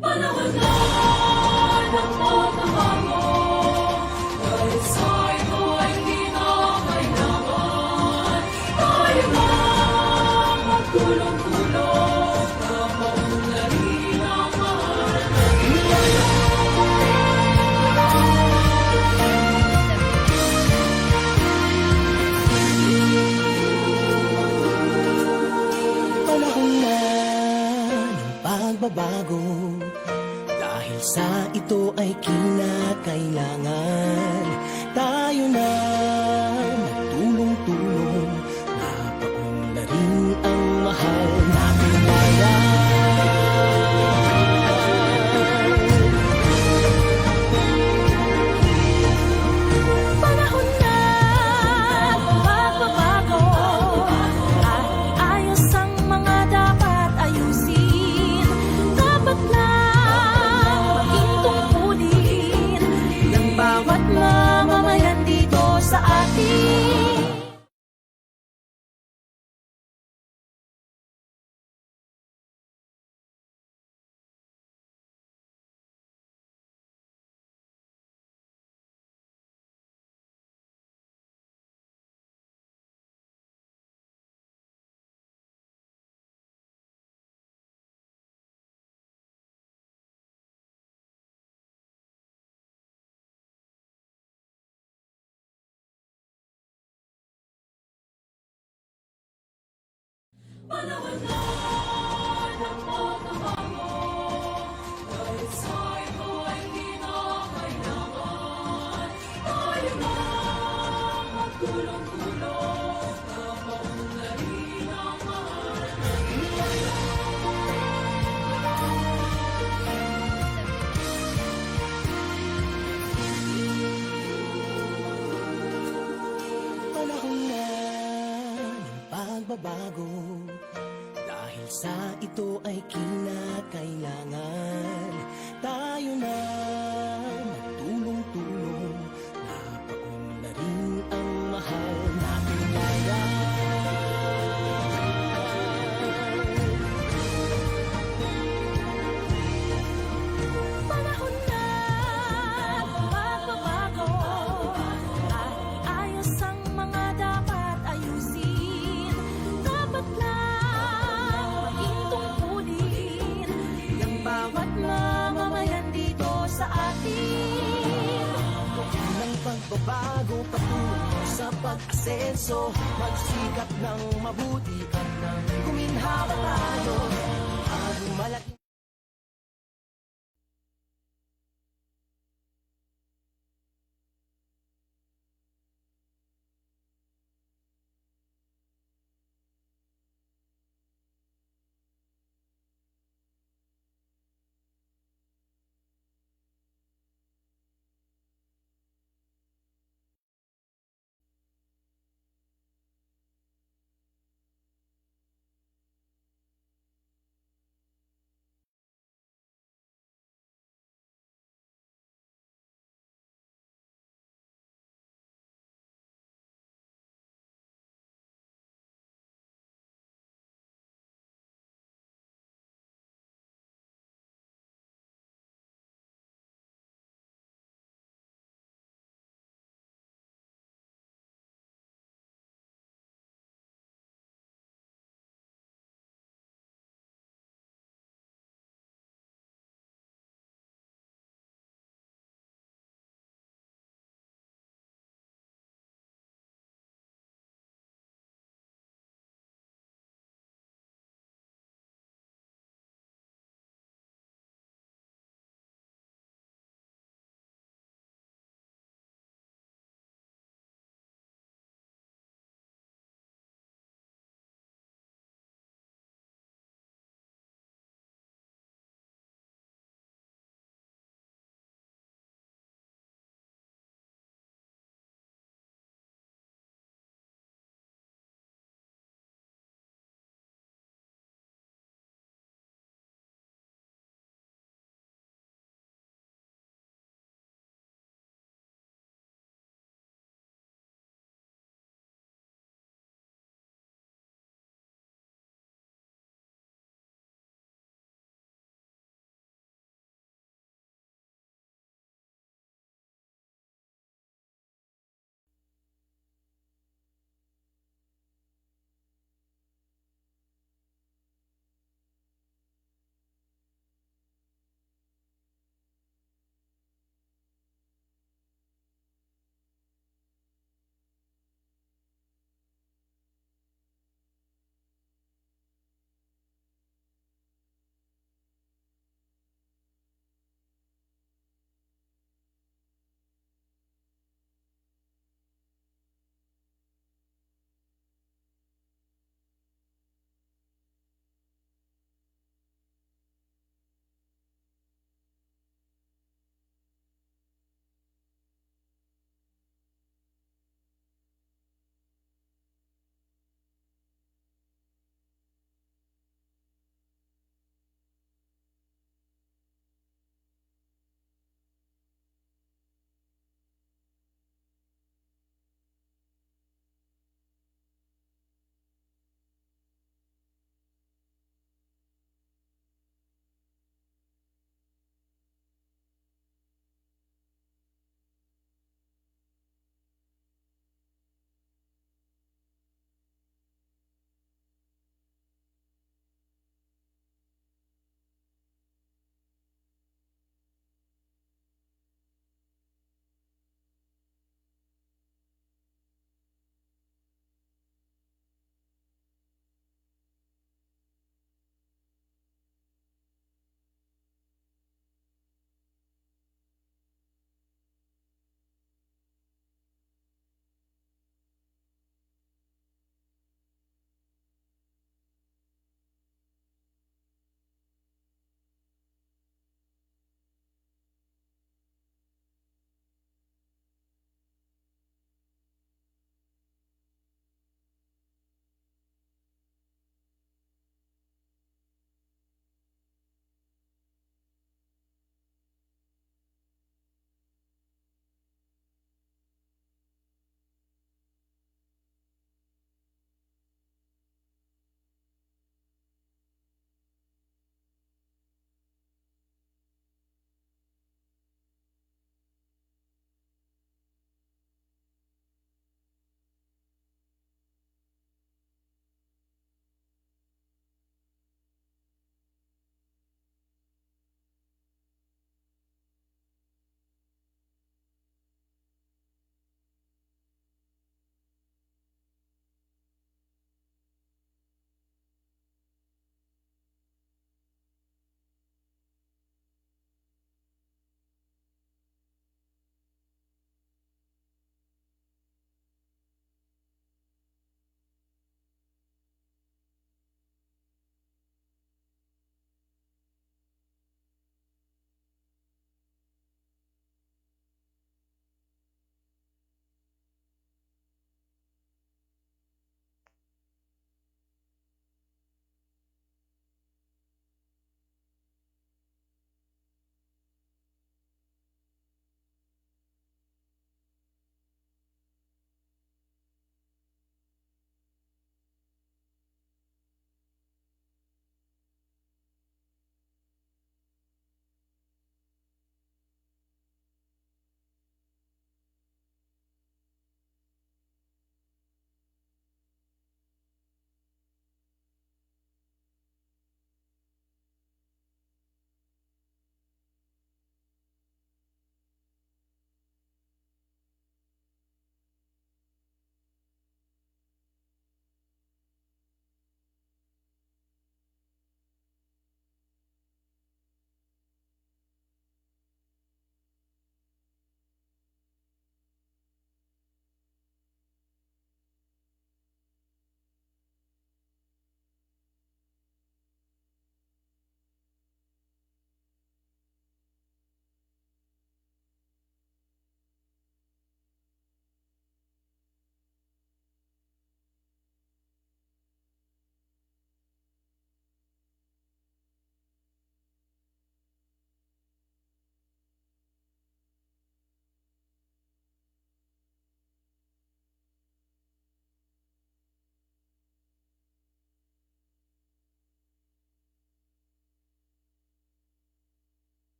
Panahon na ng pagbabago, dahil sa ito ay kinakailangan tayo na magtulong-tulong na maunlarin ang mahal na Panahon na ng pagbabago, dahil sa ito ay kinakailangan tayo na magtulong-tulong na paunlarin ang mahal nating bayan. Panahon na ng pagbabago, kahit ayos ang mga dapat ayusin, dapat lang maging tungkulin ng bawat mamamayan dito sa atin. panahon na ng pagbabago, dahil sa ito ay kinakailangan tayo na magtulong-tulong na maunlarin ang mahal na Panahon na ng pagbabago, dahil sa ito ay kinakailangan tayo na magtulong-tulong na paunlarin ang mahal nating bayan. Panahon na ng pagbabago, kahit ayos ang mga dapat ayusin, dapat lang maging tungkulin ng bawat mamamayan dito sa atin. Ng pagbabago patungo sa pag-asenso, magsikap ng mabuti at nang guminhawa tayo at malaki.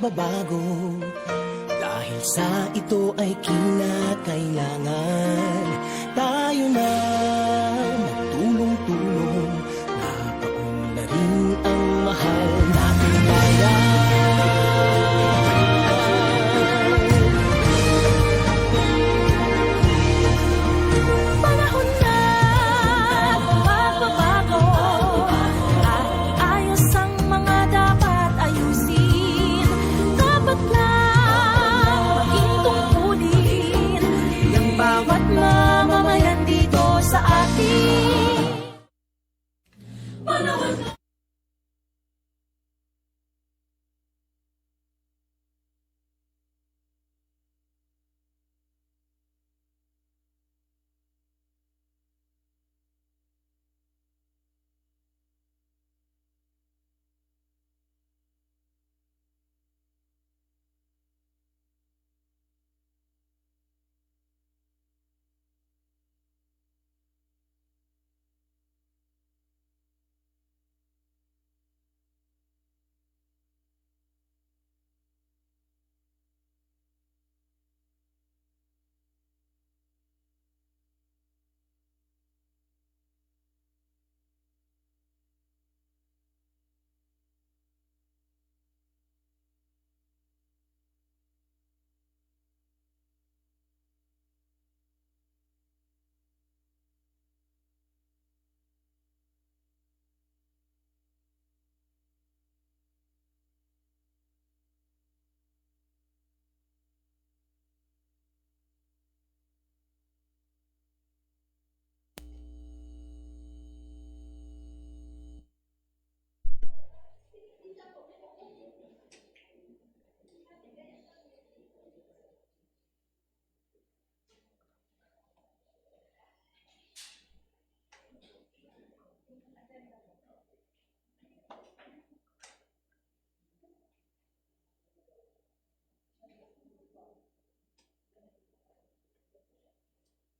pagbabago. Dahil sa ito ay kinakailangan tayo na magtulong-tulong na paunlarin ang mahal nating bayan. Panahon na magbabago at iayos ang mga dapat ayusin. Dapat lang maging tungkulin ng bawat mamamayan dito sa atin. Panahon na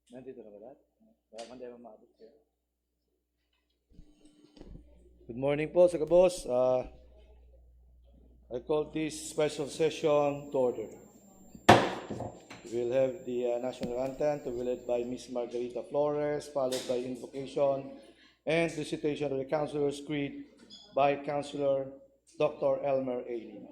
Nandito na ba lahat? Baka man tayo maabot siya. Good morning po sa kabos. I call this special session to order. We'll have the national anthem to be led by Ms. Margarita Flores, followed by invocation and recitation of the Councilor's Creed by Councilor Dr. Elmer A. Lima.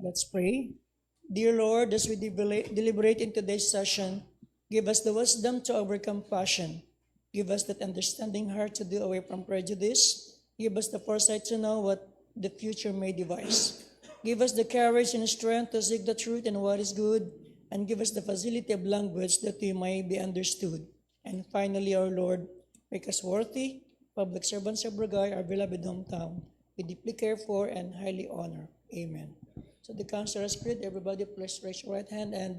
Let's pray. Dear Lord, as we deliberate in today's session, give us the wisdom to overcome passion. Give us that understanding heart to do away from prejudice. Give us the foresight to know what the future may devise. Give us the courage and strength to seek the truth and what is good, and give us the facility of language that we may be understood. And finally, our Lord, make us worthy, public servants of Bragay, our beloved hometown, we deeply care for and highly honor. Amen. So the Councilor's Creed, everybody please raise your right hand and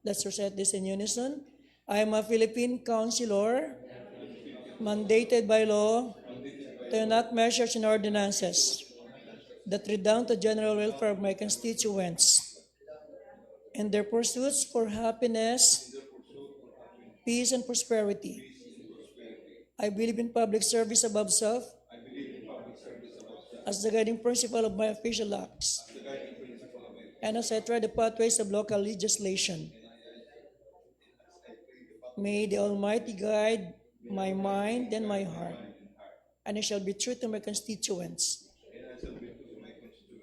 let's recite this in unison. I am a Philippine councilor, mandated by law to enact measures and ordinances that redound to general welfare of my constituents and their pursuits for happiness, peace, and prosperity. I believe in public service above self as the guiding principle of my official acts, and as I tread the pathways of local legislation. May the Almighty guide my mind and my heart and I shall be true to my constituents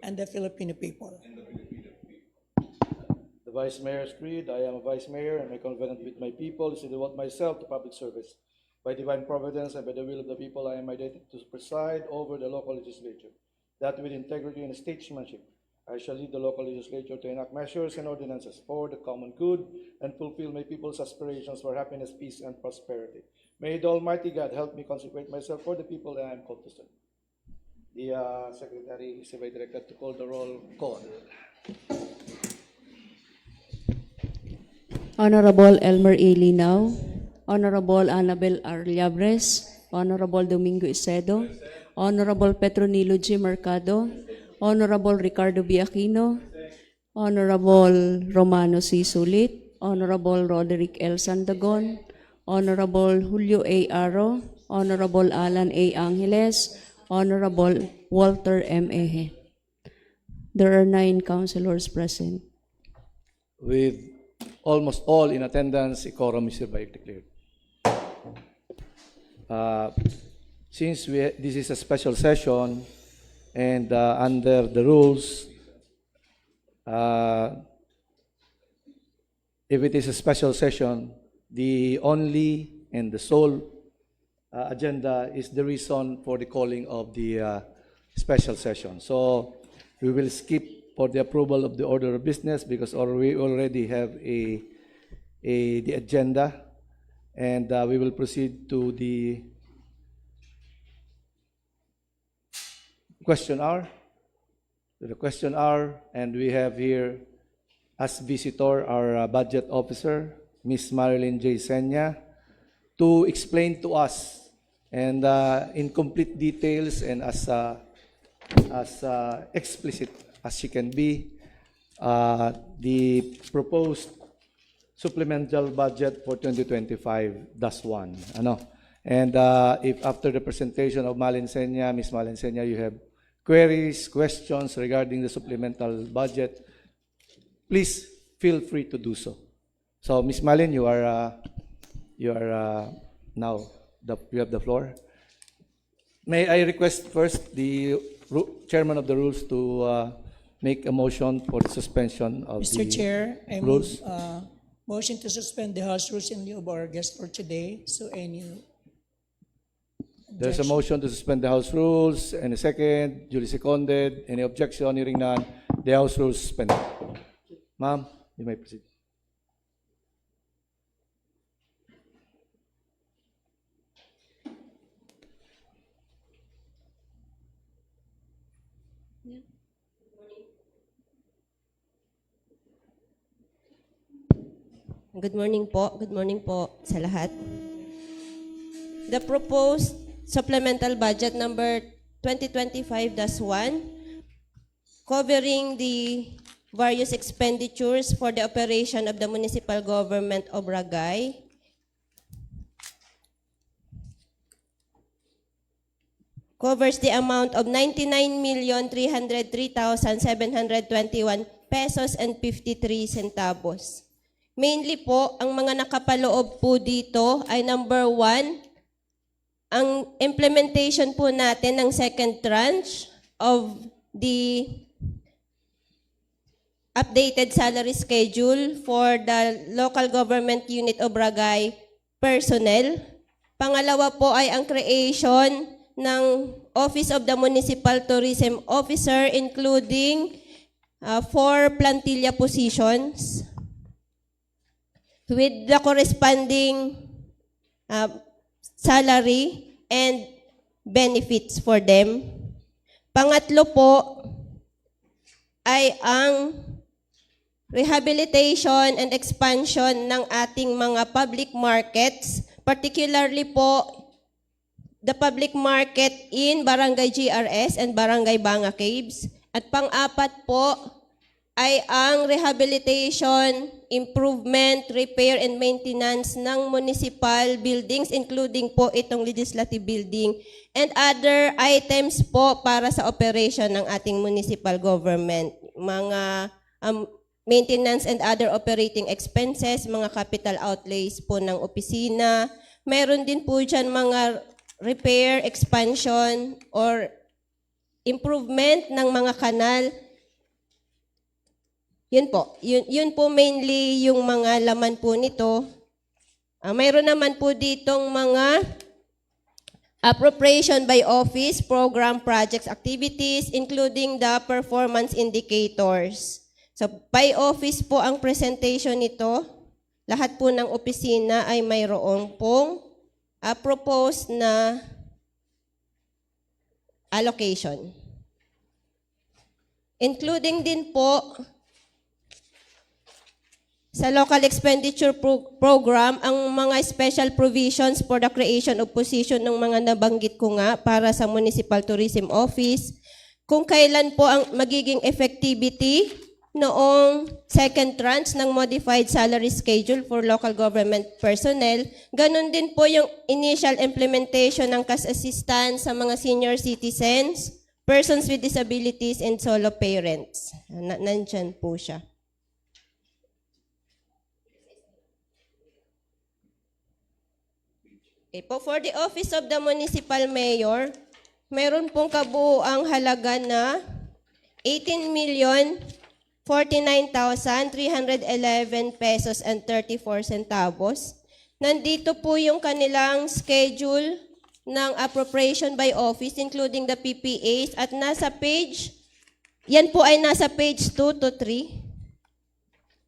and the Filipino people. The Vice Mayor's Creed. I am a Vice Mayor, and my covenant with my people is to devote myself to public service. By divine providence and by the will of the people, I am mandated to preside over the local legislature, that with integrity and statesmanship, I shall lead the local legislature to enact measures and ordinances for the common good and fulfill my people's aspirations for happiness, peace, and prosperity. May the Almighty God help me consecrate myself for the people that I am called to serve. The Secretary is directed to call the roll. Call. Honorable Elmer A. Linao, Honorable Annabel R. Llabres, Honorable Domingo Icedo, Honorable Petronilo G. Mercado, Honorable Ricardo B. Aquino, Honorable Romano C. Sulit, Honorable Roderick L. Sandagon, Honorable Julio A. Aro, Honorable Alan A. Angeles, Honorable Walter M. Eje. There are 9 councilors present. With almost all in attendance, a quorum is hereby declared. Since this is a special session and under the rules, if it is a special session, the only and the sole agenda is the reason for the calling of the special session. So we will skip for the approval of the order of business because we already have the agenda, and we will proceed to the question hour. And we have here as visitor our budget officer, Ms. Marilyn J. Senya, to explain to us and in complete details and as explicit as she can be, the proposed supplemental budget for 2025, thus one. And if after the presentation of Ms. Malin Senya, you have queries, questions regarding the supplemental budget, please feel free to do so. So, Ms. Malin, you are now, you have the floor. May I request first the chairman of the rules to make a motion for the suspension of Mr. the Chair, I rules? move motion to suspend the House rules in lieu of our guest for today. So any There's a motion to suspend the House rules and a second, duly seconded. Any objection? Hearing none, the House rules suspended. Ma'am, you may proceed. Good morning po sa lahat. The proposed supplemental budget number 2025-1 covering the various expenditures for the operation of the municipal government of Bragay covers the amount of 99,303,721 pesos and 53 centavos. Mainly po, ang mga nakapaloob po dito ay number 1, ang implementation po natin ng second tranche of the updated salary schedule for the local government unit of Bragay personnel. Pangalawa po ay ang creation ng Office of the Municipal Tourism Officer including 4 plantilla positions with the corresponding salary and benefits for them. Pangatlo po ay ang rehabilitation and expansion ng ating mga public markets, particularly po the public market in Barangay GRS and Barangay Banga Caves. At pang-apat po ay ang rehabilitation, improvement, repair, and maintenance ng municipal buildings, including po itong legislative building, and other items po para sa operation ng ating municipal government. Mga maintenance and other operating expenses, mga capital outlays po ng opisina. Meron din po dyan mga repair, expansion, or improvement ng mga kanal. Yun po. Yun po mainly yung mga laman po nito. Mayroon naman po ditong mga appropriation by office, program, projects, activities, including the performance indicators. So, by office po ang presentation nito. Lahat po ng opisina ay mayroong pong proposed na allocation. Including din po sa local expenditure program, ang mga special provisions for the creation of position ng mga nabanggit ko nga para sa Municipal Tourism Office, kung kailan po ang magiging effectivity noong second tranche ng modified salary schedule for local government personnel, ganun din po yung initial implementation ng cash assistance sa mga senior citizens, persons with disabilities, and solo parents. Nandyan po siya. Okay po, for the Office of the Municipal Mayor, meron pong kabuuang halaga na 18,049,311 pesos and 34 centavos. Nandito po yung kanilang schedule ng appropriation by office, including the PPAs, at nasa page, yan po ay nasa page 2 to 3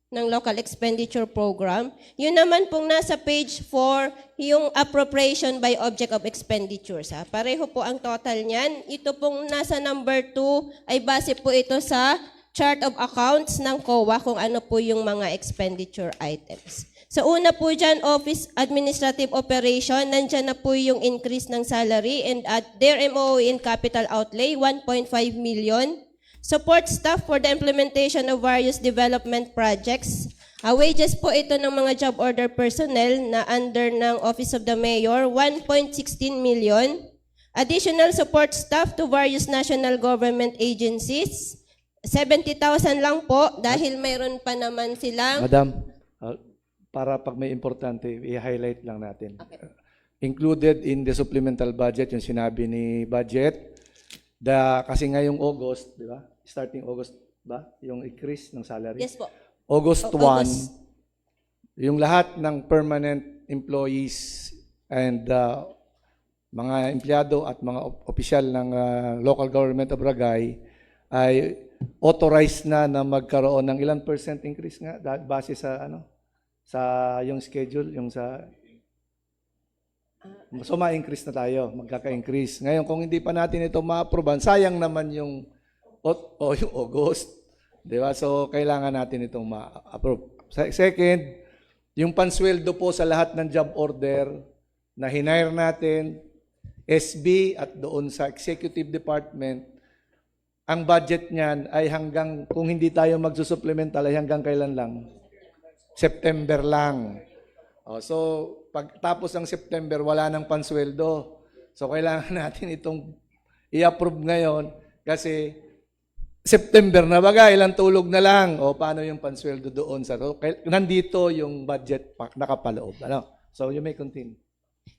ng local expenditure program. Yun naman pong nasa page 4, yung appropriation by object of expenditures. Pareho po ang total niyan. Ito pong nasa number 2 ay base po ito sa chart of accounts ng COA kung ano po yung mga expenditure items. Sa una po dyan, Office Administrative Operation, nandyan na po yung increase ng salary and at their MOE in capital outlay, 1.5 million. Support staff for the implementation of various development projects. Wages po ito ng mga job order personnel na under ng Office of the Mayor, 1.16 million. Additional support staff to various national government agencies, 70,000 lang po dahil mayroon pa naman silang... Madam, para pag may importante, i-highlight lang natin. Okay. Included in the supplemental budget, yung sinabi ni budget, kasi ngayong August, di ba? Starting August ba? Yung increase ng salary? Yes po. August 1, August. yung lahat ng permanent employees and mga empleyado at mga opisyal ng local government of Barangay ay authorized na magkaroon ng ilang percent increase nga base sa sa yung schedule, yung sa so ma-increase na tayo, magkaka-increase. Ngayon kung hindi pa natin ito ma-approve, sayang naman yung yung August. Di ba? So kailangan natin itong ma-approve. Second, yung pansweldo po sa lahat ng job order na hinire natin, SB at doon sa executive department, ang budget niyan ay hanggang, kung hindi tayo magsusupplemental, ay hanggang kailan lang? September lang. So, pagtapos ng September, wala nang pansweldo. So, kailangan natin itong i-approve ngayon kasi September na baga, ilang tulog na lang. O, paano yung pansweldo doon? Nandito yung budget nakapaloob. So, you may continue.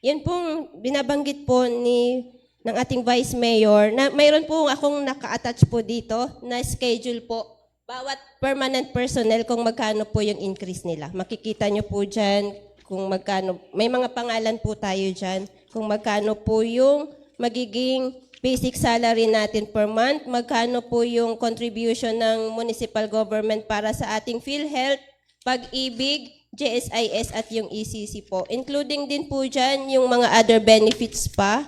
Yan pong binabanggit po ng ating Vice Mayor na mayroon po akong naka-attach po dito na schedule po bawat permanent personnel kung magkano po yung increase nila. Makikita nyo po dyan kung magkano, may mga pangalan po tayo dyan, kung magkano po yung magiging basic salary natin per month, magkano po yung contribution ng municipal government para sa ating PhilHealth, Pag-ibig, JSIS at yung ECC po. Including din po dyan yung mga other benefits pa.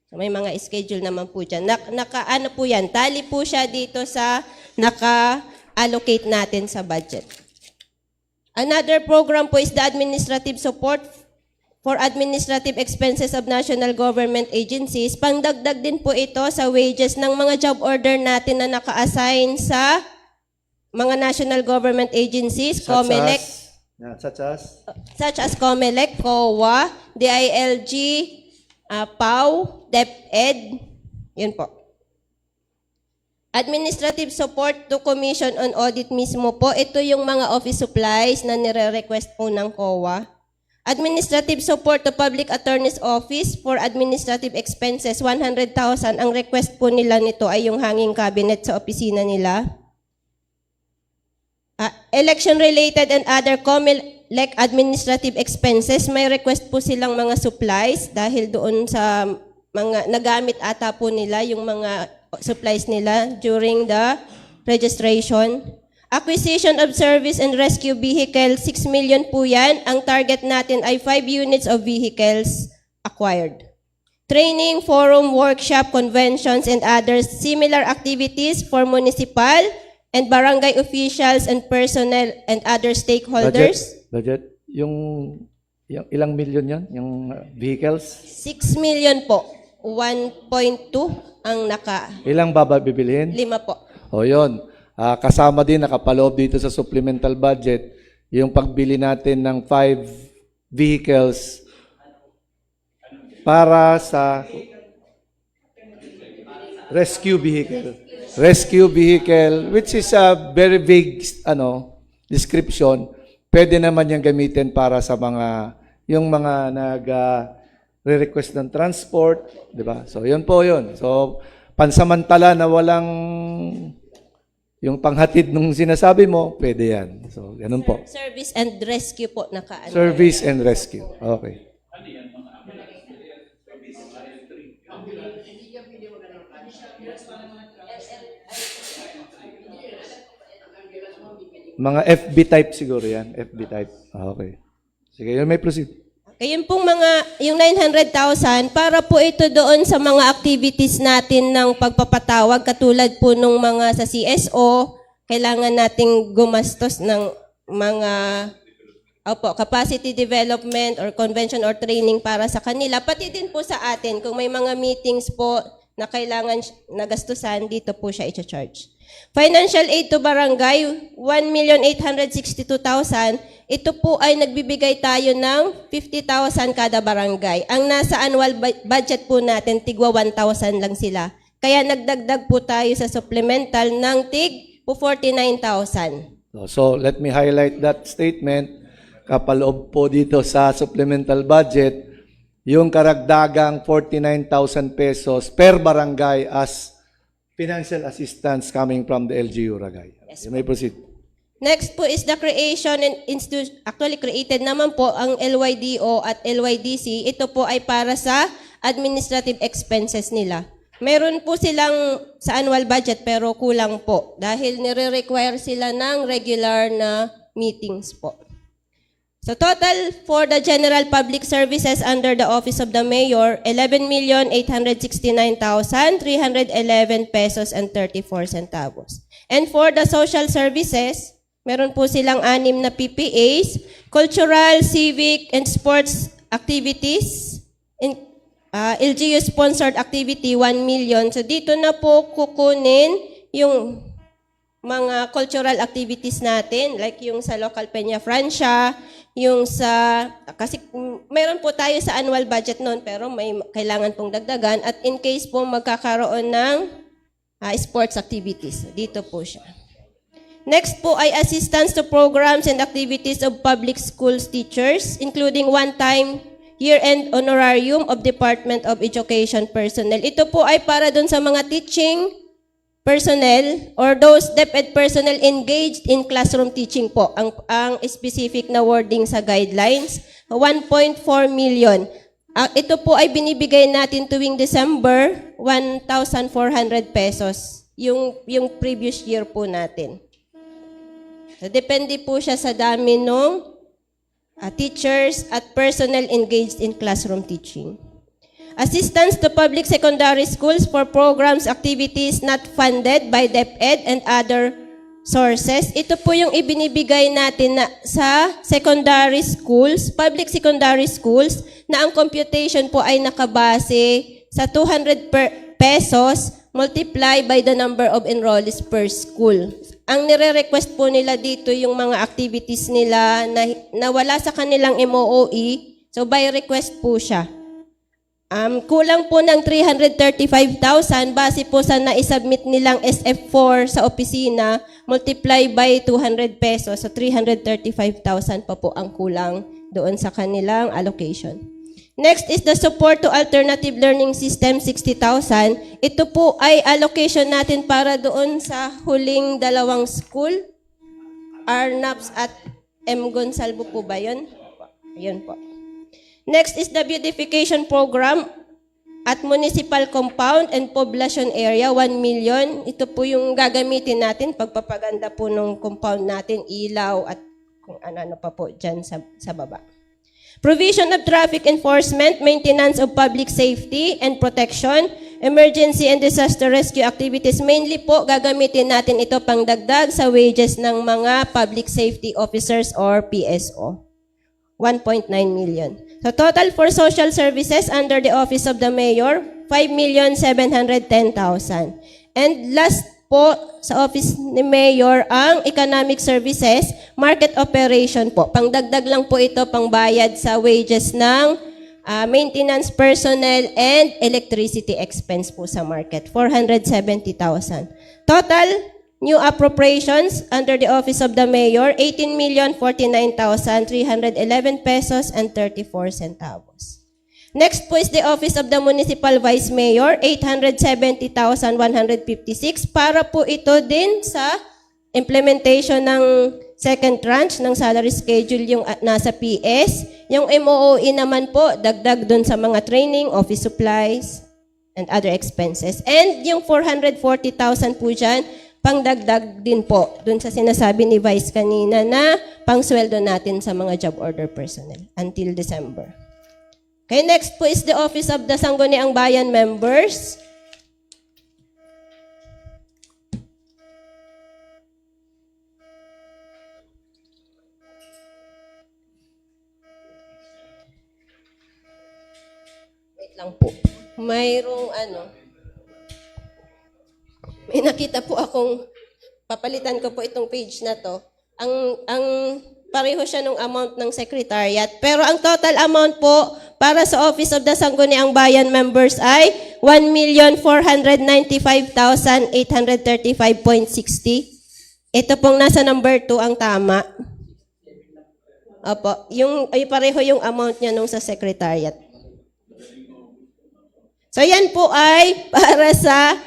May mga schedule naman po dyan. Ano po yan? Tali po siya dito sa naka-allocate natin sa budget. Another program po is the administrative support for administrative expenses of national government agencies. Pangdagdag din po ito sa wages ng mga job order natin na naka-assign sa mga national government agencies, COMELEC, such as COMELEC, COA, DILG, PAW, DepEd, yun po. Administrative support to Commission on Audit mismo po, ito yung mga office supplies na nire-request po ng COA. Administrative support to Public Attorney's Office for administrative expenses, 100,000. Ang request po nila nito ay yung hanging cabinet sa opisina nila. Election-related and other COMELEC administrative expenses, may request po silang mga supplies dahil doon sa mga nagamit ata po nila yung mga supplies nila during the registration. Acquisition of service and rescue vehicle, 6 million po yan. Ang target natin ay 5 units of vehicles acquired. Training, forum, workshop, conventions, and other similar activities for municipal and barangay officials and personnel and other stakeholders. Budget? Yung ilang milyon yan? Yung vehicles? 6 million po. 1.2 ang Ilang bibilhin? 5 po. O yun. Kasama din, nakapaloob dito sa supplemental budget, yung pagbili natin ng 5 vehicles para sa rescue vehicle. Rescue vehicle, which is a very vague description. Pwede naman yung gamitin para sa yung mga nag-request ng transport, di ba? So, yun po yun. So, pansamantala na walang yung panghatid nung sinasabi mo, pwede yan. So, ganun po. Service and rescue po Service and rescue. Okay. Mga FB type siguro yan. FB type. Okay. Sige, yun may proceed. Kayun pong yung 900,000, para po ito doon sa mga activities natin ng pagpapatawag, katulad po nung mga sa CSO, kailangan nating gumastos ng mga capacity development or convention or training para sa kanila. Pati din po sa atin, kung may mga meetings po na kailangan nagastusan, dito po siya i-charge. Financial aid to barangay, 1,862,000. Ito po ay nagbibigay tayo ng 50,000 kada barangay. Ang nasa annual budget po natin, tigwa 1,000 lang sila. Kaya nagdagdag po tayo sa supplemental ng tig po 49,000. So, let me highlight that statement. Kapaloob po dito sa supplemental budget, yung karagdagang 49,000 pesos per barangay as financial assistance coming from the LGU Ragay. Yes, You may proceed. Next po is the creation and actually created naman po ang LYDO at LYDC. Ito po ay para sa administrative expenses nila. Meron po silang sa annual budget pero kulang po dahil nire-require sila ng regular na meetings po. So total for the general public services under the Office of the Mayor, 11,869,311 pesos and 34 centavos. And for the social services, meron po silang 6 na PPAs, cultural, civic, and sports activities, LGU-sponsored activity, 1 million. So dito na po kukunin yung mga cultural activities natin, like yung sa local Peña Francia, yung kasi meron po tayo sa annual budget noon, pero may kailangan pong dagdagan, at in case po magkakaroon ng sports activities. Dito po siya. Next po ay assistance to programs and activities of public schools teachers, including one-time year-end honorarium of Department of Education personnel. Ito po ay para dun sa mga teaching personnel or those DepEd personnel engaged in classroom teaching po. Ang specific na wording sa guidelines, 1.4 million. Ito po ay binibigay natin tuwing December, 1,400 pesos. Yung previous year po natin. So, depende po siya sa dami ng teachers at personnel engaged in classroom teaching. Assistance to public secondary schools for programs, activities not funded by DepEd and other sources. Ito po yung ibinibigay natin sa secondary schools, public secondary schools, na ang computation po ay nakabase sa 200 pesos multiply by the number of enrollees per school. Ang nire-request po nila dito yung mga activities nila na wala sa kanilang MOOE, so by request po siya. Kulang po ng 335,000 base po sa na-submit nilang SF4 sa opisina, multiply by 200 pesos, so 335,000 pa po ang kulang doon sa kanilang allocation. Next is the support to alternative learning system, 60,000. Ito po ay allocation natin para doon sa huling dalawang school, Arnaps at M. Gonsalvo po ba yun? Yun po. Next is the beautification program at municipal compound and population area, 1 million. Ito po yung gagamitin natin, pagpapaganda po ng compound natin, ilaw at kung ano-ano pa po dyan sa baba. Provision of traffic enforcement, maintenance of public safety and protection, emergency and disaster rescue activities. Mainly po, gagamitin natin ito pangdagdag sa wages ng mga public safety officers or PSO. 1.9 million. So total for social services under the office of the mayor, 5,710,000. And last po sa office ni mayor ang economic services, market operation po. Pangdagdag lang po ito pangbayad sa wages ng maintenance personnel and electricity expense po sa market, 470,000. Total new appropriations under the office of the mayor, 18,049,311 pesos and 34 centavos. Next po is the office of the municipal vice mayor, 870,156 para po ito din sa implementation ng second tranche ng salary schedule yung nasa PS. Yung MOOE naman po, dagdag dun sa mga training, office supplies, and other expenses. And yung 440,000 po dyan, pangdagdag din po dun sa sinasabi ni Vice kanina na pangsweldo natin sa mga job order personnel until December. Okay, next po is the office of the Sangguniang Bayan members. Wait lang po. Mayroong may nakita po akong, papalitan ko po itong page na to. Ang pareho siya ng amount ng secretariat. Pero ang total amount po para sa Office of the Sangguniang Bayan members ay 1,495,835.60. Ito pong nasa number 2 ang tama. Opo, ay pareho yung amount niya nung sa secretariat. So yan po ay para sa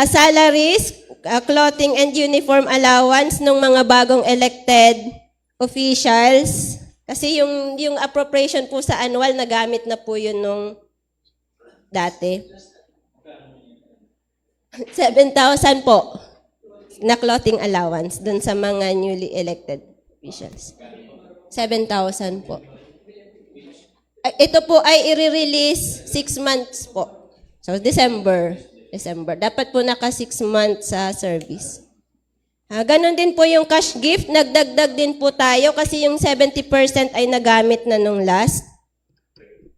salaries, clothing and uniform allowance ng mga bagong elected officials. Kasi yung appropriation po sa annual, nagamit na po yun nung dati. 7,000 po na clothing allowance dun sa mga newly elected officials. 7,000 po. Ito po ay i-release 6 months po. So, December. Dapat po naka 6 months sa service. Ganon din po yung cash gift. Nagdagdag din po tayo kasi yung 70% ay nagamit na nung last.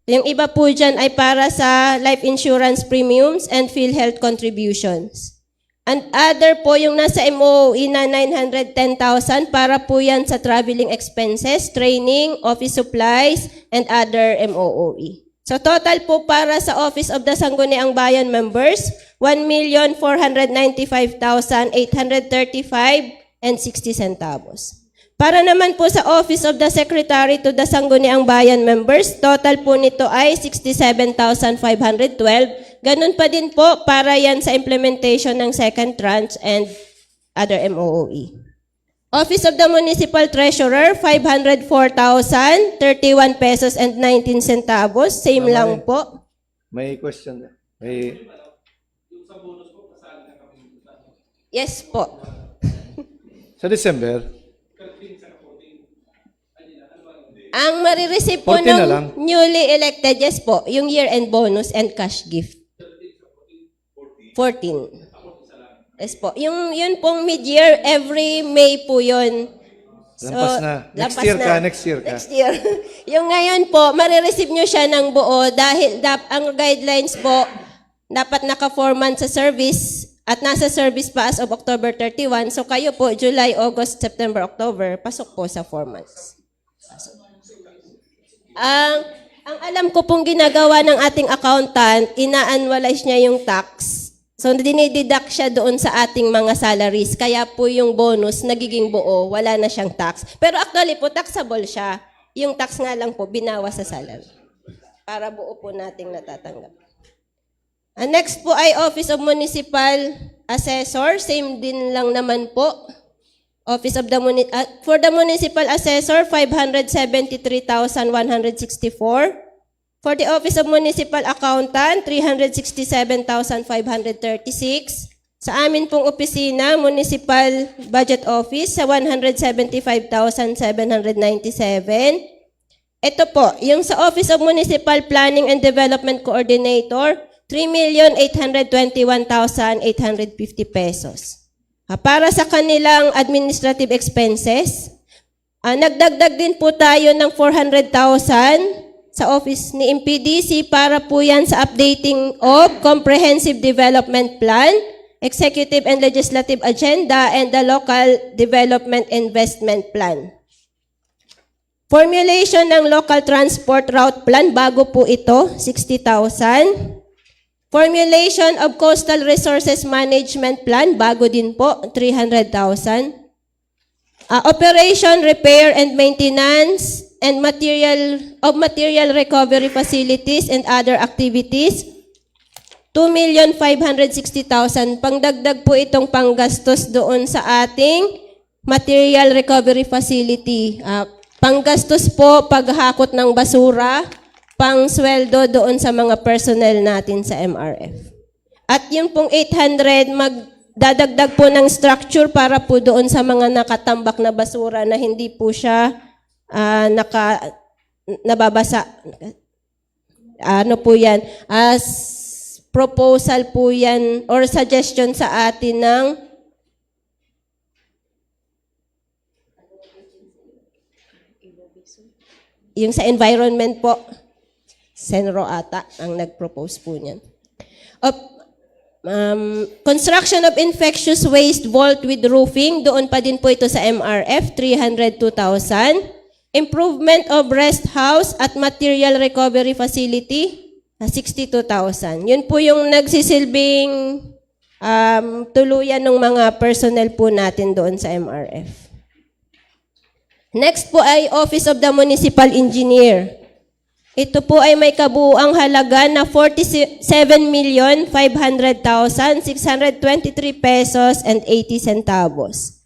Yung iba po dyan ay para sa life insurance premiums and PhilHealth contributions. And other po yung nasa MOOE na 910,000 para po yan sa traveling expenses, training, office supplies, and other MOOE. So total po para sa Office of the Sangguniang Bayan members, 1,495,835.60 centavos. Para naman po sa Office of the Secretary to the Sangguniang Bayan members, total po nito ay 67,512. Ganun pa din po para yan sa implementation ng second tranche and other MOOE. Office of the Municipal Treasurer, 504,031 pesos and 19 centavos. Same lang po. May question. Yes po. Sa December, Ang marireceive po 14 na lang. ng newly elected, yes po, yung year-end bonus and cash gift. 14. Yes po. Yun pong mid-year, every May po yun. lampas na. Next Year ka. Next year. Yung ngayon po, marireceive nyo siya ng buo dahil ang guidelines po, dapat naka 4 months sa service at nasa service pa as of October 31. So kayo po, July, August, September, October, pasok po sa 4 months. Ang alam ko pong ginagawa ng ating accountant, ina-annualize niya yung tax. So, dinideduct siya doon sa ating mga salaries. Kaya po yung bonus nagiging buo, wala na siyang tax. Pero actually po, taxable siya. Yung tax nga lang po, binawas sa salary. Para buo po nating natatanggap. Next po ay Office of Municipal Assessor. Same din lang naman po. Office of the for the Municipal Assessor, 573,164. For the Office of Municipal Accountant, 367,536. Sa amin pong opisina, Municipal Budget Office, sa 175,797. Ito po, yung sa Office of Municipal Planning and Development Coordinator, 3,821,850 pesos. Para sa kanilang administrative expenses, nagdagdag din po tayo ng 400,000 sa office ni MPDC para po yan sa updating of Comprehensive Development Plan, Executive and Legislative Agenda, and the Local Development Investment Plan. Formulation ng Local Transport Route Plan, bago po ito, 60,000. Formulation of Coastal Resources Management Plan, bago din po, 300,000. Operation, Repair, and Maintenance and Material Recovery Facilities and Other Activities, 2,560,000. Pangdagdag po itong panggastos doon sa ating Material Recovery Facility. Panggastos po paghakot ng basura, pangsweldo doon sa mga personnel natin sa MRF. At yung pong 800, magdadagdag po ng structure para po doon sa mga nakatambak na basura na hindi po siya nababasa. Ano po yan? As proposal po yan or suggestion sa atin ng yung sa environment po. Senro ata ang nag-propose po niyan. Construction of infectious waste vault with roofing, doon pa din po ito sa MRF, 302,000. Improvement of rest house at material recovery facility, 62,000. Yun po yung nagsisilbing tuluyan ng mga personnel po natin doon sa MRF. Next po ay Office of the Municipal Engineer. Ito po ay may kabuuang halaga na 47,500,623 pesos and 80 centavos.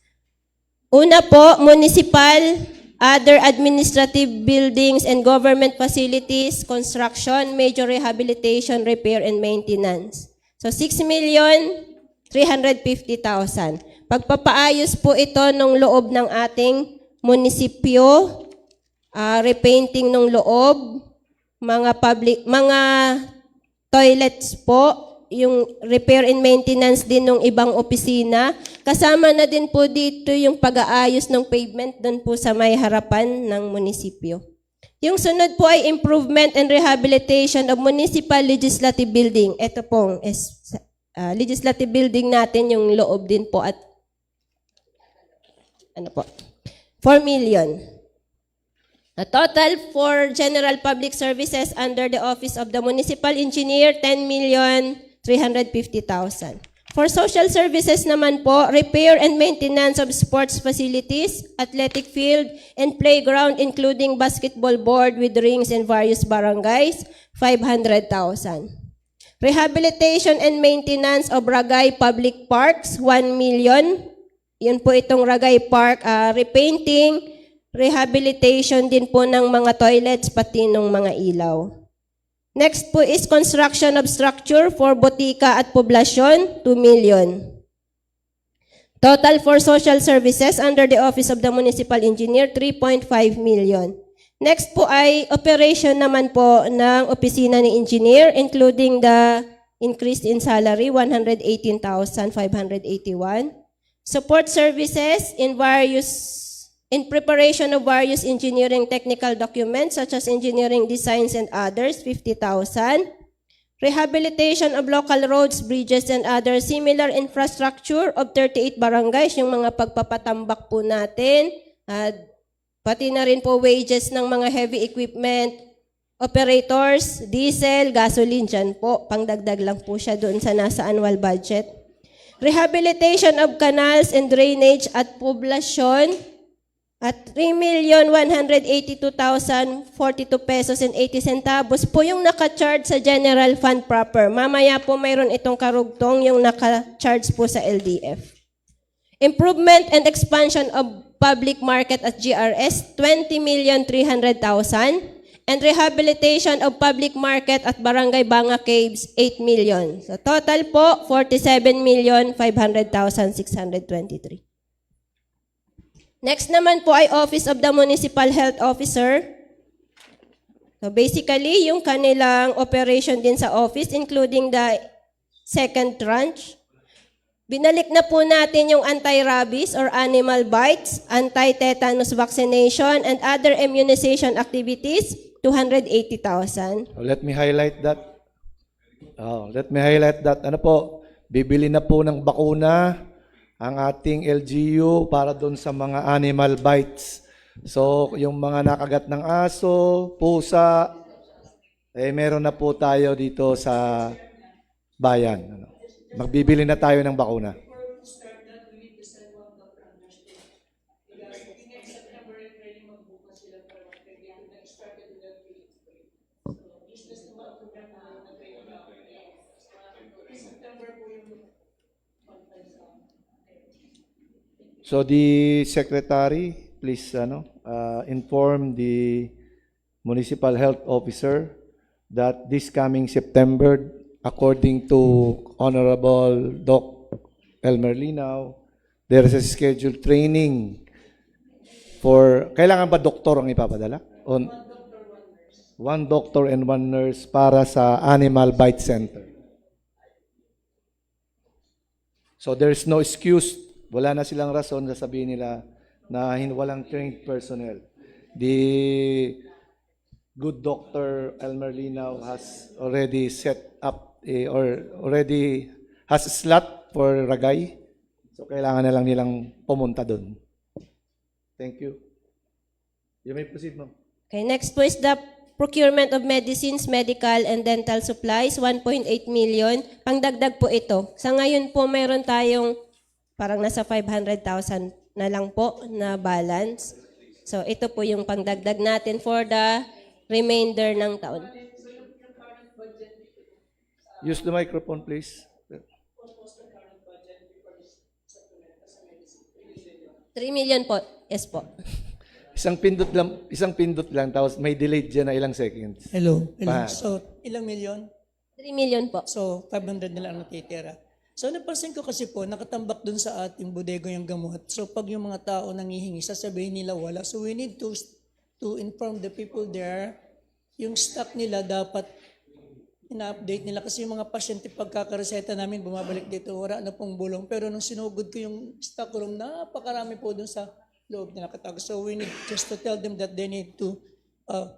Una po, municipal, other administrative buildings and government facilities, construction, major rehabilitation, repair, and maintenance. So 6,350,000. Pagpapaayos po ito ng loob ng ating munisipyo, repainting ng loob, mga toilets po, yung repair and maintenance din ng ibang opisina. Kasama na din po dito yung pag-aayos ng pavement doon po sa may harapan ng munisipyo. Yung sunod po ay improvement and rehabilitation of municipal legislative building. Ito pong legislative building natin, yung loob din po at 4 million. A total for general public services under the Office of the Municipal Engineer, 10,350,000. For social services naman po, repair and maintenance of sports facilities, athletic field, and playground including basketball board with rings in various barangays, 500,000. Rehabilitation and maintenance of Ragay Public Parks, 1 million. Yun po itong Ragay Park, repainting, rehabilitation din po ng mga toilets, pati ng mga ilaw. Next po is construction of structure for botika at poblasyon, 2 million. Total for social services under the Office of the Municipal Engineer, 3.5 million. Next po ay operation naman po ng opisina ni Engineer, including the increase in salary, 118,581. Support services in preparation of various engineering technical documents such as engineering designs and others, 50,000. Rehabilitation of local roads, bridges, and other similar infrastructure of 38 barangays, yung mga pagpapatambak po natin, pati na rin po wages ng mga heavy equipment, operators, diesel, gasoline, dyan po, pangdagdag lang po siya doon sa nasa annual budget. Rehabilitation of canals and drainage at poblasyon, At 3,182,042 pesos and 80 centavos po yung naka-charge sa general fund proper. Mamaya po mayroon itong karugtong yung naka-charge po sa LDF. Improvement and expansion of public market at GRS, 20,300,000. And rehabilitation of public market at Barangay Banga Caves, 8 million. So total po, 47,500,623. Next naman po ay Office of the Municipal Health Officer. So basically, yung kanilang operation din sa office, including the second tranche. Binalik na po natin yung anti-rabies or animal bites, anti-tetanus vaccination, and other immunization activities, 280,000. Let me highlight that. Ano po, bibili na po ng bakuna ang ating LGU para doon sa mga animal bites. So, yung mga nakagat ng aso, pusa, meron na po tayo dito sa bayan. Magbibili na tayo ng bakuna. So the secretary, please inform the municipal health officer that this coming September, according to Honorable Doc Elmer Linaw, there is a scheduled training for, kailangan ba doktor ang ipapadala? One doctor and one nurse para sa Animal Bite Center. So there's no excuse. Wala na silang rason na sabihin nila na walang trained personnel. The good Dr. Elmer Linaw has already set up or already has a slot for Ragay. So kailangan na lang nilang pumunta doon. Thank you. You may proceed, ma'am. Okay, next po is the procurement of medicines, medical, and dental supplies, 1.8 million. Pangdagdag po ito. Sa ngayon po, mayroon tayong parang nasa 500,000 na lang po na balance. So ito po yung pangdagdag natin for the remainder ng taon. Use the microphone, please. 3 million po. Yes po. Isang pindot lang, tapos may delayed dyan na ilang seconds. Hello. Pa. So, ilang milyon? 3 million po. So, 500 na lang ang natitira. So, napansin ko kasi po, nakatambak dun sa ating bodega yung gamot. So, pag yung mga tao nangihingi, sasabihin nila wala. So, we need to inform the people there, yung stock nila dapat ina-update nila. Kasi yung mga pasyente, pagkakareseta namin, bumabalik dito, wala na pong bulong. Pero nung sinugod ko yung stock room, napakarami po dun sa loob na nakatago. So, we need just to tell them that they need to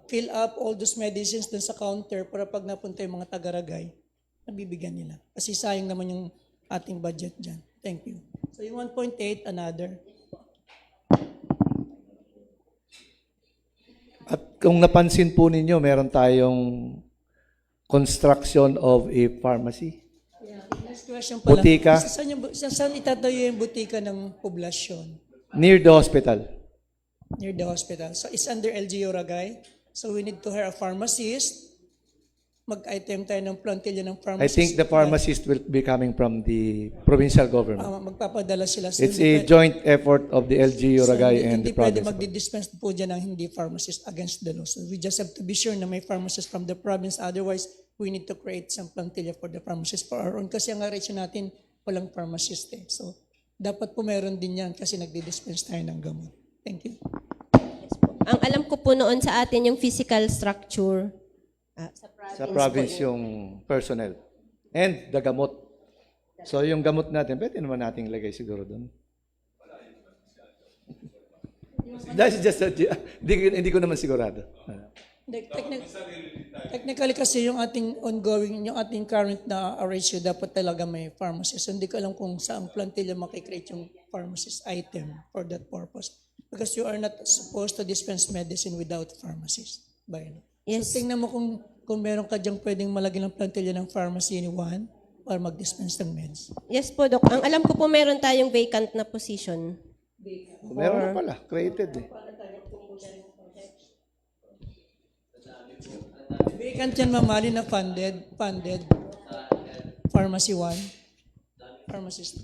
fill up all those medicines dun sa counter para pag napunta yung mga taga-Ragay, nabibigyan nila. Kasi sayang naman yung ating budget dyan. Thank you. So yung 1.8, another. At kung napansin po ninyo, meron tayong construction of a pharmacy. Yeah. Next question pala. Butika. Saan itatayo yung butika ng poblasyon? Near the hospital. Near the hospital. So it's under LGU Ragay. So we need to hire a pharmacist. Mag-item tayo ng plantilla ng I pharmacist. think the pharmacist will be coming from the provincial government. Magpapadala sila sa... It's a joint effort of the LGU Ragay and the Hindi pwede province. magdi-dispense po dyan ng hindi pharmacist against the law. So we just have to be sure na may pharmacist from the province. Otherwise, we need to create some plantilla for the pharmacist for our own. Kasi ang ratio natin, walang pharmacist eh. So, dapat po meron din yan kasi nagdi-dispense tayo ng gamot. Thank you. Ang alam ko po noon sa atin yung physical structure. Sa province yung personnel. And the gamot. So yung gamot natin, pwede naman nating lagay siguro doon. That's just hindi ko naman sigurado. Technically kasi yung ating ongoing, yung ating current na ratio, dapat talaga may pharmacist. So, hindi ko alam kung saan plantilla makikreate yung pharmacist item for that purpose. Because you are not supposed to dispense medicine without pharmacist. By law. Yes. So, tingnan mo kung meron ka dyang pwedeng malagyan ng plantilla ng pharmacy ni Juan para mag-dispense ng meds. Yes po, Dok. Ang alam ko po meron tayong vacant na position. Meron na pala, created eh. Vacant yan, Ma'am Ali, na funded. Pharmacy 1. Pharmacist.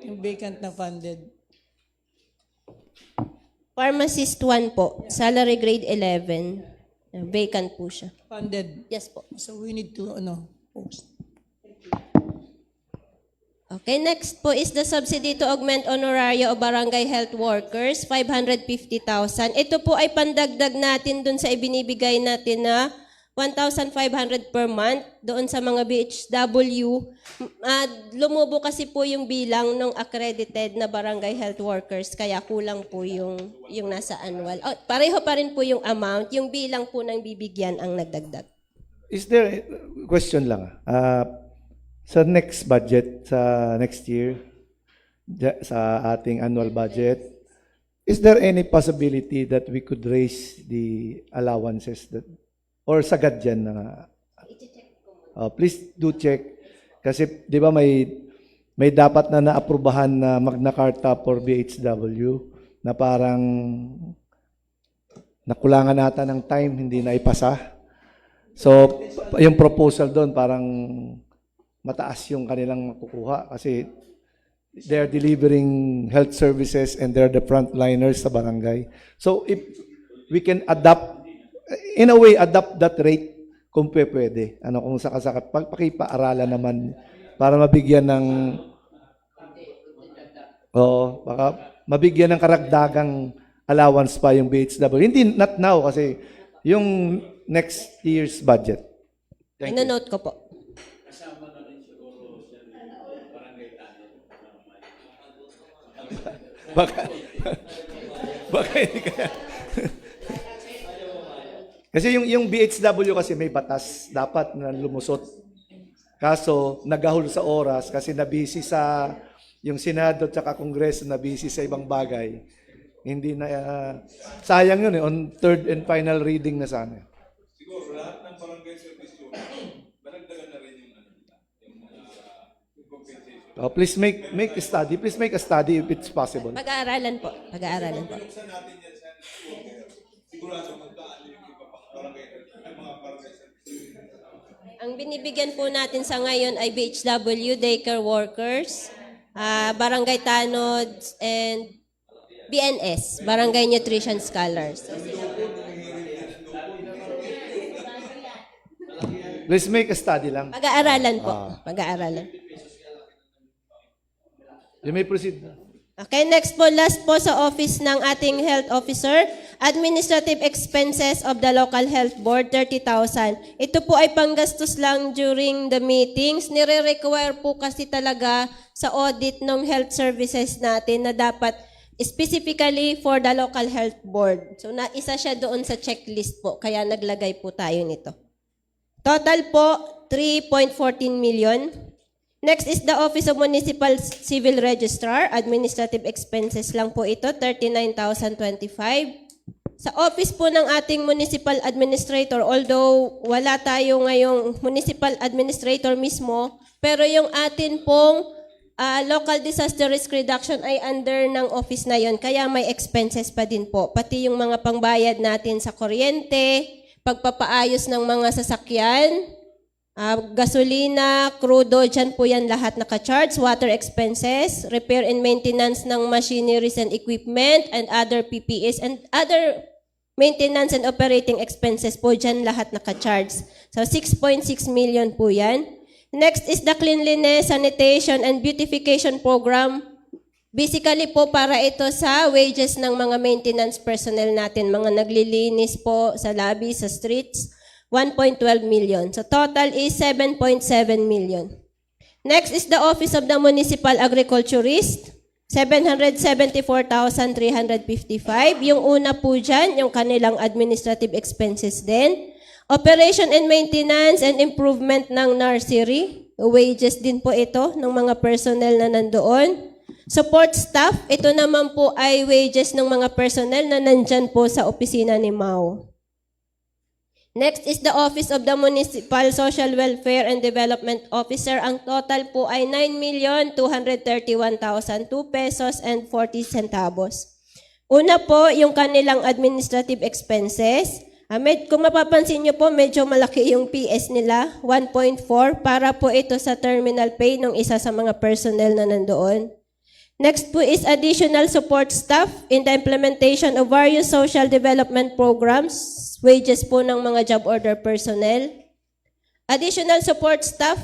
Yung vacant na funded. Pharmacist 1 po, salary grade 11. Vacant po siya. Funded. Yes po. So we need to, post. Okay, next po is the subsidy to augment honorario of barangay health workers, 550,000. Ito po ay pandagdag natin dun sa ibinibigay natin na 1,500 per month doon sa mga BHW. Lumubo kasi po yung bilang ng accredited na barangay health workers, kaya kulang po yung nasa annual. Pareho pa rin po yung amount, yung bilang po ng bibigyan ang nagdagdag. Is there, question lang, sa next budget, sa next year, sa ating annual budget, is there any possibility that we could raise the allowances that, or sagad dyan na, please do check, kasi di ba may dapat na naaprubahan na Magna Carta for BHW na parang nakulangan nata ng time, hindi na ipasa. So, yung proposal doon parang mataas yung kanilang makukuha kasi they're delivering health services and they're the frontliners sa barangay. So, if we can adapt, in a way, adapt that rate kung pwede. Kung sakasaka, pakipaaralan naman para mabigyan ng baka mabigyan ng karagdagang allowance pa yung BHW. Hindi, not now kasi yung next year's budget. Ino-note ko po. Baka hindi kaya. Kasi yung BHW kasi may batas dapat na lumusot. Kaso nagahol sa oras kasi nabisi sa yung Senado at saka Kongreso, nabisi sa ibang bagay. Hindi na sayang yun on third and final reading na sana. Siguro lahat ng barangay service yun, banagdagan na rin yung compensation. Please make a study. Please make a study if it's possible. Pag-aaralan po. Pag-aaralan po. Buksan natin yan sa sigurado magkaan yung iba pa barangay, yung mga barangay service. Ang binibigyan po natin sa ngayon ay BHW, daycare workers, barangay tanods, and BNS, barangay nutrition scholars. Let's make a study lang. Pag-aaralan po. Pag-aaralan. You may proceed. Okay, next po, last po sa office ng ating health officer, administrative expenses of the local health board, 30,000. Ito po ay panggastos lang during the meetings. Nire-require po kasi talaga sa audit ng health services natin na dapat specifically for the local health board. So, isa siya doon sa checklist po, kaya naglagay po tayo nito. Total po, 3.14 million. Next is the Office of Municipal Civil Registrar. Administrative expenses lang po ito, 39,025. Sa office po ng ating municipal administrator, although wala tayo ngayong municipal administrator mismo, pero yung atin pong local disaster risk reduction ay under ng office na yon, kaya may expenses pa din po. Pati yung mga pangbayad natin sa kuryente, pagpapaayos ng mga sasakyan, gasolina, crudo, dyan po yan lahat naka-charge, water expenses, repair and maintenance ng machineries and equipment, and other PPEs, and other maintenance and operating expenses po dyan lahat naka-charge. So 6.6 million po yan. Next is the cleanliness, sanitation, and beautification program. Basically po para ito sa wages ng mga maintenance personnel natin, mga naglilinis po sa lobby, sa streets, 1.12 million. So total is 7.7 million. Next is the Office of the Municipal Agriculturist, 774,355. Yung una po dyan, yung kanilang administrative expenses din. Operation and maintenance and improvement ng nursery. Wages din po ito ng mga personnel na nandoon. Support staff, ito naman po ay wages ng mga personnel na nandyan po sa opisina ni Mao. Next is the Office of the Municipal Social Welfare and Development Officer. Ang total po ay 9,231,002 pesos and 40 centavos. Una po, yung kanilang administrative expenses. Kung mapapansin nyo po, medyo malaki yung PS nila, 1.4, para po ito sa terminal pay ng isa sa mga personnel na nandoon. Next po is additional support staff in the implementation of various social development programs, wages po ng mga job order personnel. Additional support staff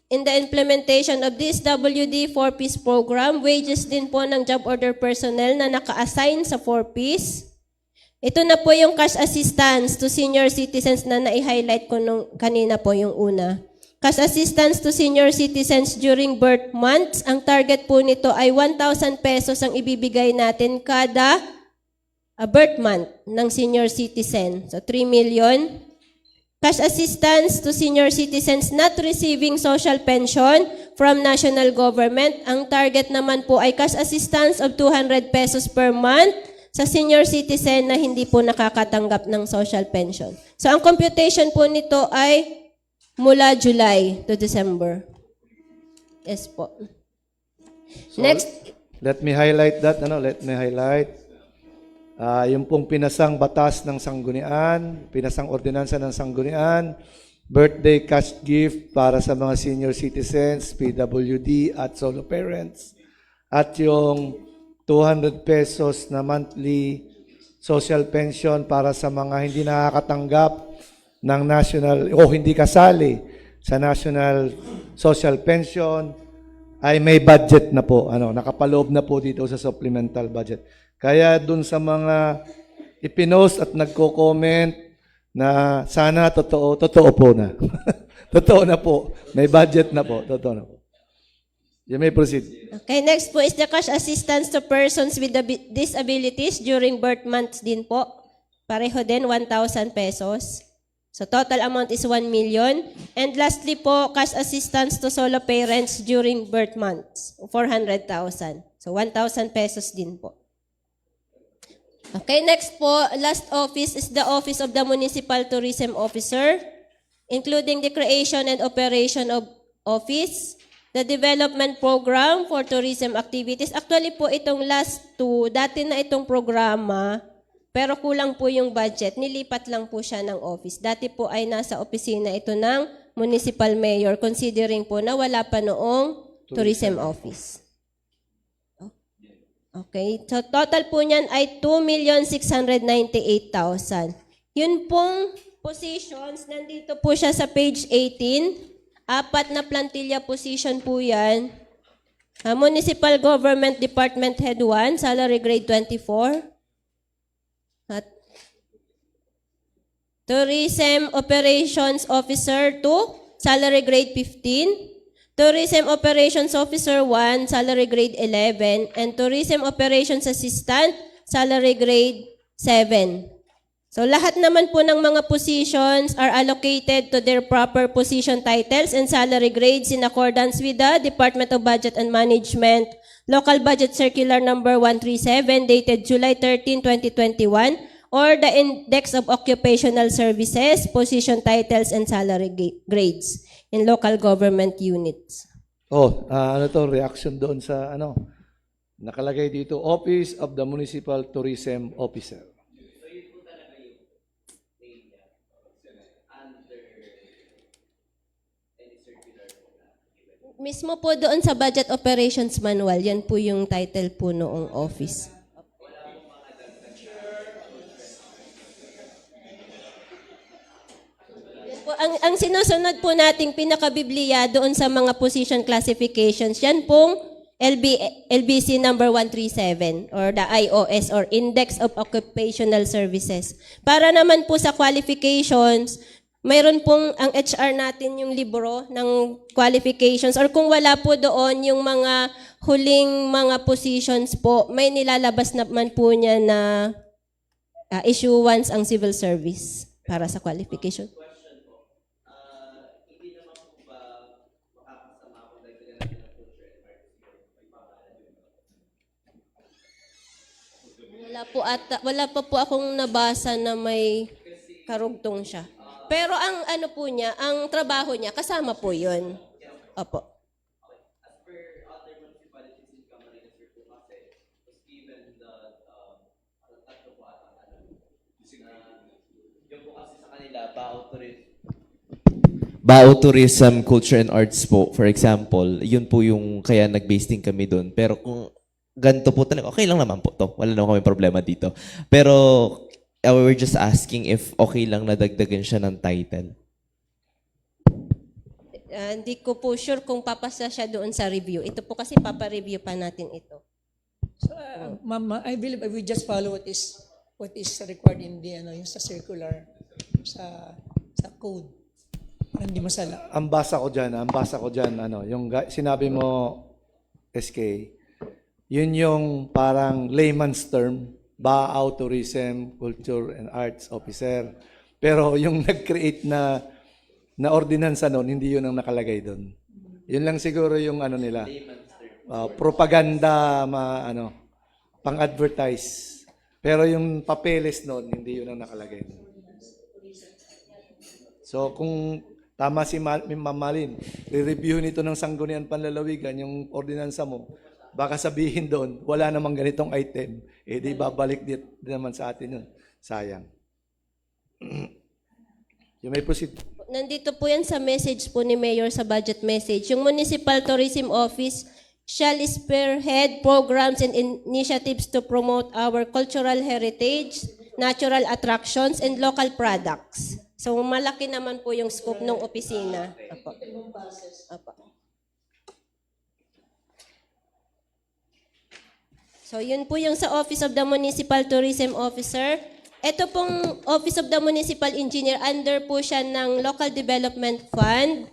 in the implementation of this WD 4-piece program, wages din po ng job order personnel na naka-assign sa 4-piece. Ito na po yung cash assistance to senior citizens na nai-highlight ko kanina po yung una. Cash assistance to senior citizens during birth months. Ang target po nito ay 1,000 pesos ang ibibigay natin kada birth month ng senior citizen. So 3 million. Cash assistance to senior citizens not receiving social pension from national government. Ang target naman po ay cash assistance of 200 pesos per month sa senior citizen na hindi po nakakatanggap ng social pension. So ang computation po nito ay mula July to December. Yes po. So, Next. Let me highlight that. Yung pong pinasang batas ng sanggunian, pinasang ordinansa ng sanggunian, birthday cash gift para sa mga senior citizens, PWD at solo parents, at yung 200 pesos na monthly social pension para sa mga hindi nakakatanggap ng national o hindi kasali sa national social pension ay may budget na po, nakapaloob na po dito sa supplemental budget. Kaya dun sa mga ipinost at nagko-comment na sana totoo po na. Totoo na po. May budget na po. Totoo na po. You may proceed. Okay, next po is the cash assistance to persons with disabilities during birth months din po. Pareho din, 1,000 pesos. So total amount is 1 million. And lastly po, cash assistance to solo parents during birth months, 400,000. So 1,000 pesos din po. Okay, next po, last office is the Office of the Municipal Tourism Officer, including the creation and operation of office, the development program for tourism activities. Actually po itong last two, dati na itong programa, pero kulang po yung budget. Nilipat lang po siya ng office. Dati po ay nasa opisina ito ng municipal mayor, considering po na wala pa noong tourism office. Okay, so total po niyan ay 2,698,000. Yun pong positions, nandito po siya sa page 18. 4 na plantilla position po yan. Municipal Government Department Head 1, salary grade 24. At Tourism Operations Officer 2, salary grade 15. Tourism Operations Officer 1, salary grade 11. And Tourism Operations Assistant, salary grade 7. So lahat naman po ng mga positions are allocated to their proper position titles and salary grades in accordance with the Department of Budget and Management Local Budget Circular number 137 dated July 13, 2021, or the Index of Occupational Services, Position Titles, and Salary Grades in local government units. Reaction doon sa nakalagay dito, Office of the Municipal Tourism Officer. Mismo po doon sa Budget Operations Manual, yan po yung title po noong office. Ang sinusunod po nating pinakabibliya doon sa mga position classifications, yan pong LBC number 137 or the IOS or Index of Occupational Services. Para naman po sa qualifications, mayroon pong ang HR natin yung libro ng qualifications or kung wala po doon yung mga huling mga positions po, may nilalabas naman po niya na issuance ang civil service para sa qualification. Wala pa po akong nabasa na may karugtong siya. Pero ang ano po niya, ang trabaho niya, kasama po yun. Opo. Bao Tourism, Culture and Arts po, for example, yun po yung kaya nag-basting kami doon. Pero kung ganito po talaga, okay lang naman po to. Wala naman kami problema dito. Pero we were just asking if okay lang nadagdagan siya ng title. Hindi ko po sure kung papasa siya doon sa review. Ito po kasi papa-review pa natin ito. So, Ma'am, I believe I will just follow what is required in the yung sa circular, sa code. Para hindi masala. Ang basa ko dyan, yung sinabi mo, SK, yun yung parang layman's term, BAAW Tourism, Culture and Arts Officer. Pero yung nag-create na ordinansa noon, hindi yun ang nakalagay doon. Yun lang siguro yung nila. Propaganda, pang-advertise. Pero yung papeles noon, hindi yun ang nakalagay doon. So kung tama si Ma'am Malin, re-review nito ng Sangguniang Panlalawigan, yung ordinansa mo, baka sabihin doon, wala namang ganitong item, di babalik din naman sa atin yun. Sayang. You may proceed. Nandito po yan sa message po ni Mayor sa budget message. Yung Municipal Tourism Office shall spearhead programs and initiatives to promote our cultural heritage, natural attractions, and local products. So malaki naman po yung scope ng opisina. Apo. Apo. So yun po yung sa Office of the Municipal Tourism Officer. Ito pong Office of the Municipal Engineer, under po siya ng Local Development Fund.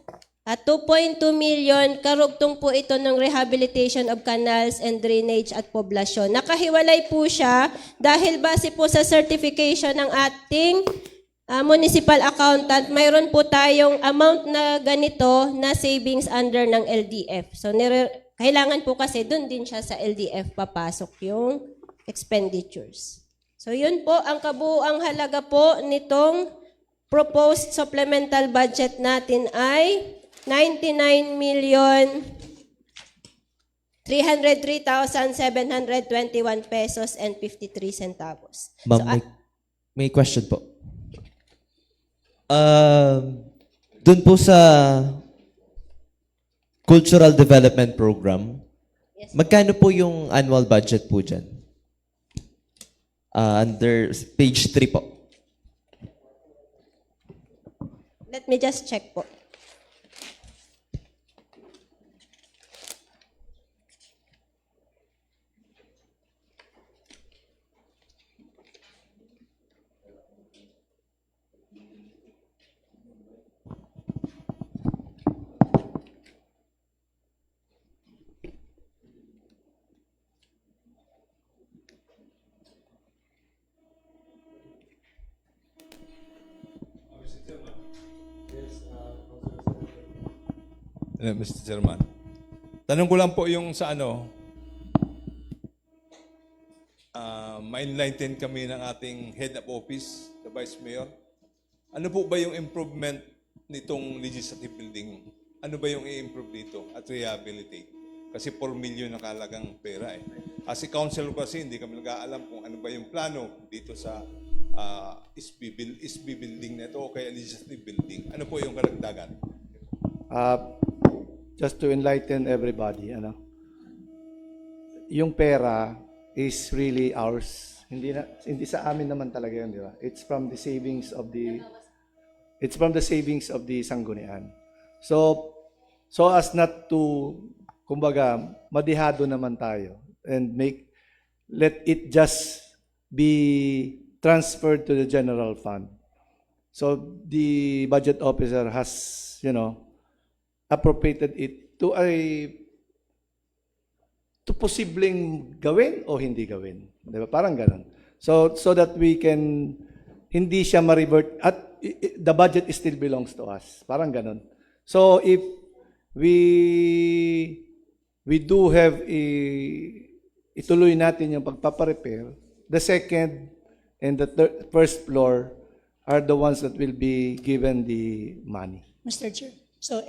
At 2.2 million, karugtong po ito ng rehabilitation of canals and drainage at poblasyon. Nakahiwalay po siya dahil base po sa certification ng ating municipal accountant, mayroon po tayong amount na ganito na savings under ng LDF. So kailangan po kasi doon din siya sa LDF papasok yung expenditures. So yun po, ang kabuuang halaga po nitong proposed supplemental budget natin ay 99,303,721 pesos and 53 centavos. Ma'am, may question po. Doon po sa Cultural Development Program, magkano po yung annual budget po dyan? Under page 3 po. Let me just check po. Mr. Chairman. Tanong ko lang po yung sa ma-enlighten kami ng ating head of office, the Vice Mayor. Ano po ba yung improvement nitong legislative building? Ano ba yung i-improve dito at rehabilitate? Kasi 4 million na kalagang pera eh. As a councilor kasi, hindi kami nag-aalam kung ano ba yung plano dito sa SB building na ito o kaya legislative building. Ano po yung karagdagan? Just to enlighten everybody, yung pera is really ours. Hindi sa amin naman talaga yun, di ba? It's from the savings of the Sanggunian. So as not to, kumbaga, madihado naman tayo and let it just be transferred to the general fund. So the budget officer has, appropriated it to posibleng gawin o hindi gawin. Diba? Parang ganun. So that we can, hindi siya ma-revert, at the budget still belongs to us. Parang ganun. So if we do have ituloy natin yung pagpaparepair, the second and the first floor are the ones that will be given the money. Mr. Chair, so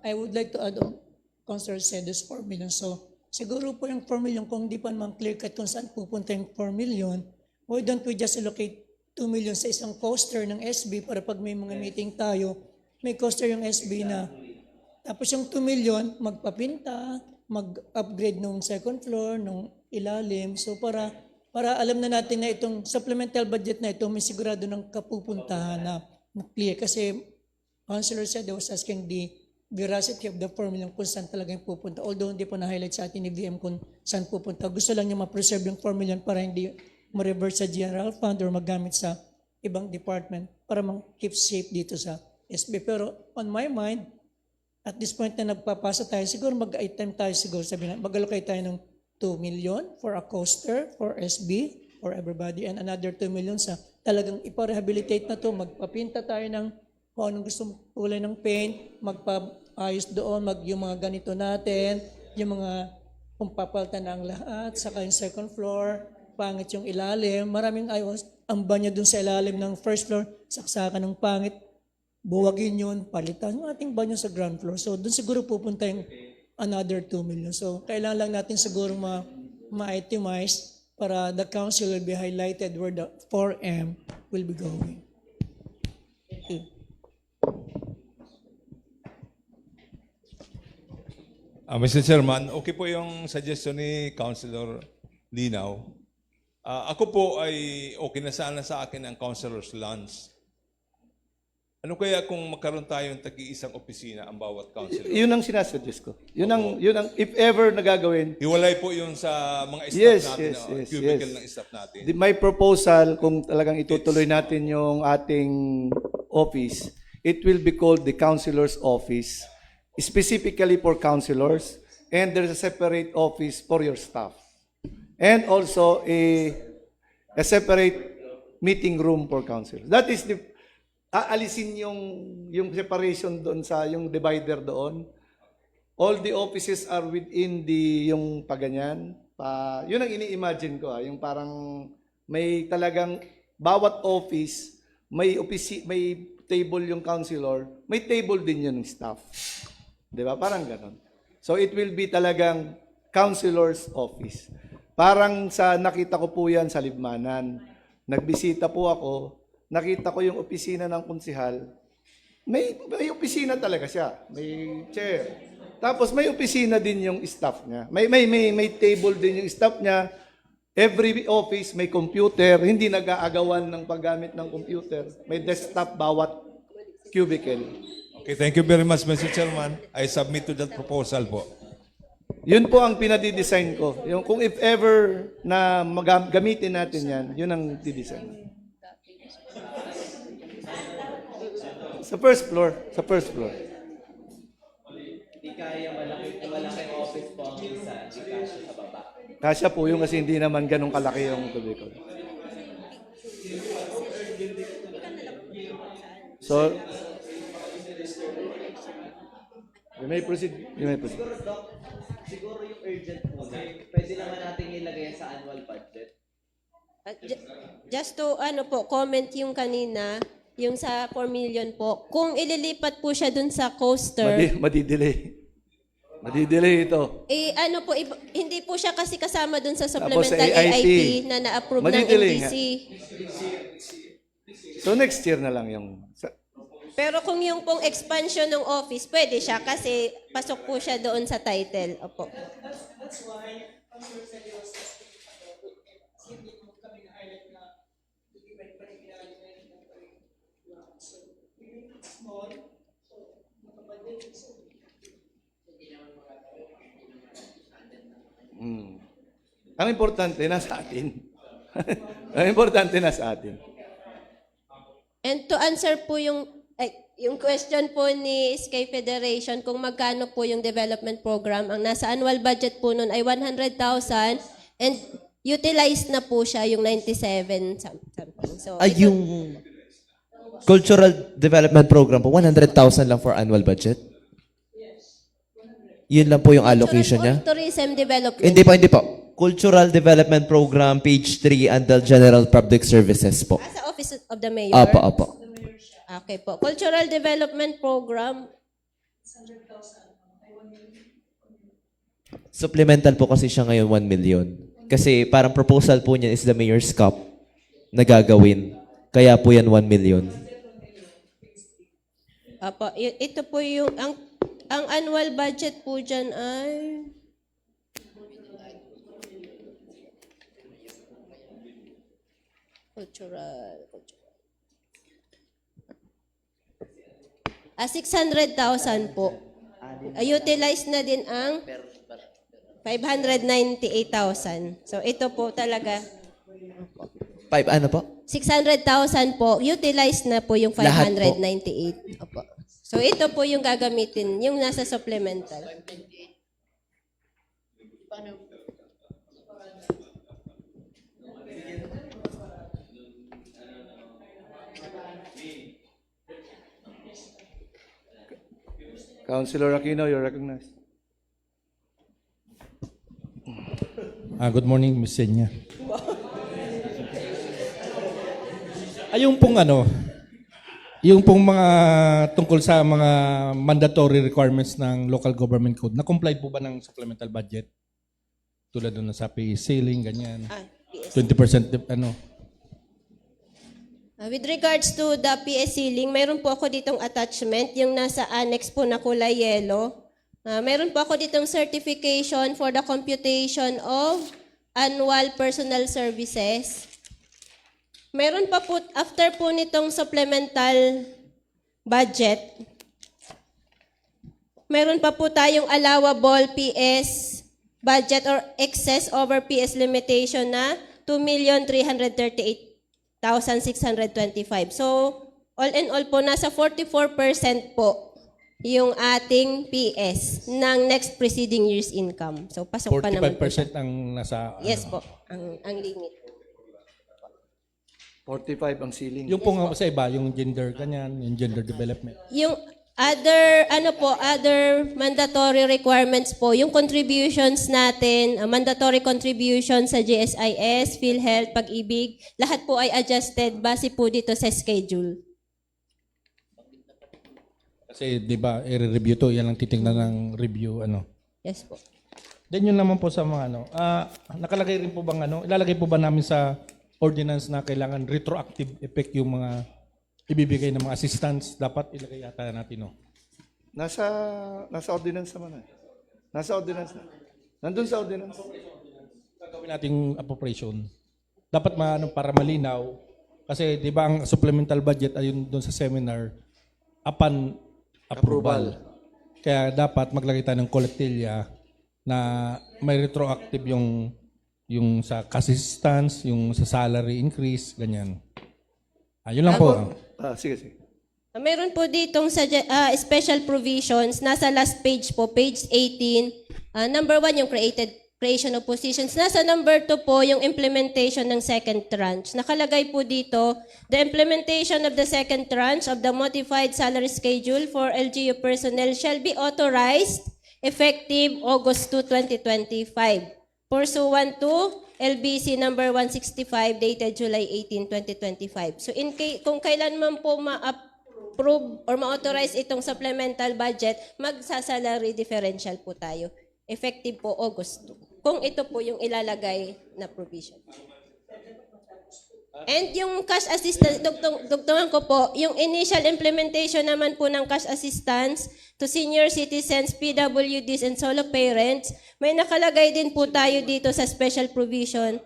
I would like to add on, Councilor said this 4 million. So siguro po yung 4 million, kung di pa naman clear cut kung saan pupunta yung 4 million, why don't we just allocate 2 million sa isang coaster ng SB para pag may mga meeting tayo, may coaster yung SB na. Tapos yung 2 million, magpapinta, mag-upgrade nung second floor, nung ilalim. So para alam na natin na itong supplemental budget na ito, may sigurado ng kapupuntahan na clear. Kasi Councilor said, I was asking the veracity of the 4 million kung saan talaga yung pupunta. Although hindi po na-highlight sa atin ni VM kung saan pupunta. Gusto lang niya ma-preserve yung 4 million para hindi ma-reverse sa general fund or magamit sa ibang department para keep safe dito sa SB. Pero on my mind, at this point na nagpapasa tayo, siguro mag-item tayo siguro, sabi na, mag-allocate tayo ng 2 million for a coaster, for SB, for everybody, and another 2 million sa talagang iparehabilitate na to, magpapinta tayo ng kung anong gustong kulay ng paint, magpaayos doon, yung mga ganito natin, yung mga kung papaltan na ang lahat, saka yung second floor, pangit yung ilalim, maraming ayos, ang banyo doon sa ilalim ng first floor, saksakan ng pangit, buwagin yun, palitan yung ating banyo sa ground floor. So doon siguro pupunta yung another 2 million. So kailangan lang natin siguro ma-itemize para the council will be highlighted where the 4M will be going. Thank you. Mr. Chairman, okay po yung suggestion ni Councilor Linaw. Ako po ay okay na sana sa akin ang Councilor's Lunch. Ano kaya kung magkaroon tayo ng tag-iisang opisina ang bawat councilor? Yun ang sinasuggest ko. Yun ang if ever nagagawin. Hiwalay po yun sa mga staff Yes, natin, yes, cubicle yes. ng staff natin. My proposal, kung talagang itutuloy natin yung ating office, it will be called the Councilor's Office, specifically for councilors, and there's a separate office for your staff. And also a separate meeting room for councilors. That is aalisin yung separation doon sa yung divider doon. All the offices are within yung paganyan. Yun ang ini-imagine ko, yung parang may talagang bawat office may table yung councilor, may table din yun ng staff. 'Di ba? Parang ganoon. So it will be talagang councilor's office. Parang nakita ko po yan sa Libmanan. Nagbisita po ako, nakita ko yung opisina ng konsihal. May opisina talaga siya. May chair. Tapos may opisina din yung staff niya. May table din yung staff niya. Every office may computer. Hindi nag-aagawan ng paggamit ng computer. May desktop bawat cubicle. Okay, thank you very much, Mr. Chairman. I submit to that proposal po. Yun po ang pinadidesign ko. Yung kung if ever na gamitin natin yan, yun ang didesign. Sa first floor. Hindi kaya malaki office po ang isa, hindi kasya sa baba. Kasya po yung kasi hindi naman ganun kalaki yung cubicle. So, you may proceed. Siguro yung urgent muna, pwede naman natin ilagay sa annual budget. Just to comment yung kanina, yung sa 4 million po, kung ililipat po siya dun sa coaster, Madidelay ito. hindi po siya kasi kasama dun sa Tapos sa supplemental AIT, AIT na na-approve ng madidelay NDC. So next year na lang yung... Pero kung yung pong expansion ng office, pwede siya kasi pasok po siya doon sa title. Opo. That's why Councilor said it was hindi mo kami na-highlight na given pa rin so we make it small, so makabalik so Ang importante nasa atin. Ang importante nasa atin. And to answer po yung question po ni Sky Federation kung magkano po yung development program, ang nasa annual budget po nun ay 100,000 and utilized na po siya yung 97 something. So, Yung cultural development program po, 100,000 lang for annual budget? Yun lang po yung allocation niya? Tourism development. Hindi po. Cultural Development Program, page 3, under General Public Services po. Sa Office of the Mayor? Apo. Okay po. Cultural Development Program, Supplemental po kasi siya ngayon 1 million. Kasi parang proposal po niya is the Mayor's Cup na gagawin. Kaya po yan 1 million. Apo, ito po yung, ang annual budget po dyan ay... Cultural. 600,000 po. Utilize na din ang 598,000. So ito po talaga. 5 ano po? 600,000 po, utilize na po yung Lahat po. 598. Opo. So ito po yung gagamitin, yung nasa supplemental. Councilor Aquino, you're recognized. Good morning, Ms. Senya. Yung pong yung pong mga tungkol sa mga mandatory requirements ng local government code, na-comply po ba ng supplemental budget? Tulad doon sa PE ceiling, ganyan. PS. 20% With regards to the PS ceiling, mayroon po ako ditong attachment, yung nasa annex po na kulay yellow. Mayroon po ako ditong certification for the computation of annual personal services. Meron pa po, after po nitong supplemental budget, meron pa po tayong allowable PS budget or excess over PS limitation na 2,338,625. So, all in all po, nasa 44% po yung ating PS ng next preceding year's income. So, pasok pa naman po siya. 45% ang nasa... Yes po, ang limit. 45 ang ceiling. Yung pong sa iba, yung gender, ganyan, yung gender development. Yung other mandatory requirements po, yung contributions natin, mandatory contributions sa GSIS, PhilHealth, Pag-ibig, lahat po ay adjusted base po dito sa schedule. Kasi, di ba, i-review to, yan ang titingnan ng review, Yes po. Then yun naman po sa mga nakalagay rin po bang ilalagay po ba namin sa ordinance na kailangan retroactive effect yung mga ibibigay ng mga assistance, dapat ilagay yata natin, no? Nasa ordinance naman. Nasa ordinance na. Nandun sa ordinance. Gagawin nating appropriation. Dapat para malinaw, kasi di ba ang supplemental budget ayun doon sa seminar, upon approval. Kaya dapat maglagay tayo ng collectilia na may retroactive yung sa assistance, yung sa salary increase, ganyan. Yun lang po. Sige. Meron po ditong special provisions. Nasa last page po, page 18. Number 1, yung creation of positions. Nasa number 2 po, yung implementation ng second tranche. Nakalagay po dito, the implementation of the second tranche of the modified salary schedule for LGU personnel shall be authorized effective August 2, 2025. Pursuant to LBC number 165 dated July 18, 2025. So kung kailan man po ma-approve or ma-authorize itong supplemental budget, magsasalary differential po tayo. Effective po August 2. Kung ito po yung ilalagay na provision. And yung cash assistance, dugtungan ko po, yung initial implementation naman po ng cash assistance to senior citizens, PWDs, and solo parents, may nakalagay din po tayo dito sa special provision.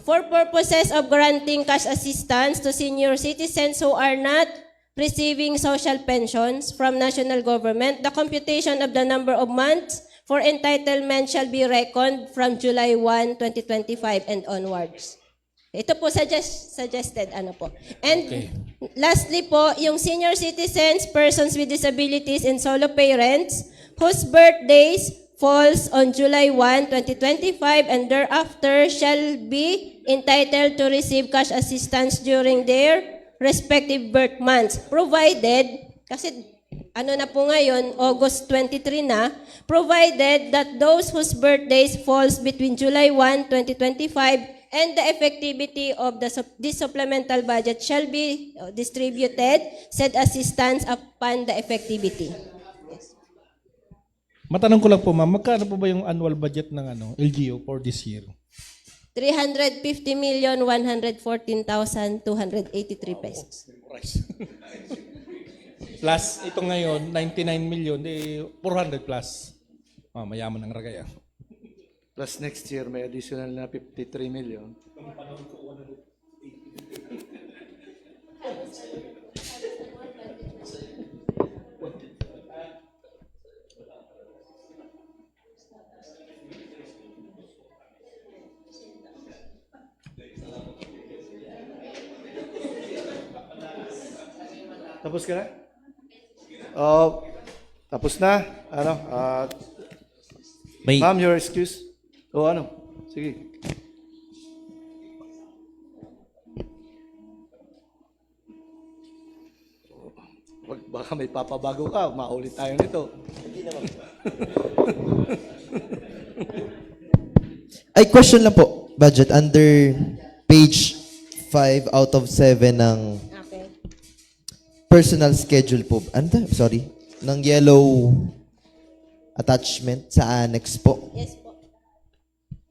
For purposes of granting cash assistance to senior citizens who are not receiving social pensions from national government, the computation of the number of months for entitlement shall be reckoned from July 1, 2025 and onwards. Ito po suggested po. And lastly po, yung senior citizens, persons with disabilities, and solo parents whose birthdays falls on July 1, 2025 and thereafter shall be entitled to receive cash assistance during their respective birth months, provided, kasi ano na po ngayon, August 23 na, provided that those whose birthdays falls between July 1, 2025 and the effectivity of this supplemental budget shall be distributed said assistance upon the effectivity. Matanong ko lang po ma'am, magkano po ba yung annual budget ng LGU for this year? 350,114,283 pesos. Plus, ito ngayon, 99 million, 400 plus. Mayaman ng Ragaya. Plus next year, may additional na 53 million. Tapos ka na? Tapos na. Ano? May Ma'am, your excuse? O ano? Sige. Baka may papabago ka, maulit tayo nito. Ay, question lang po. Budget under page 5 out of 7 ng Okay. personal schedule po. Sorry. Ng yellow attachment sa annex po. Yes po.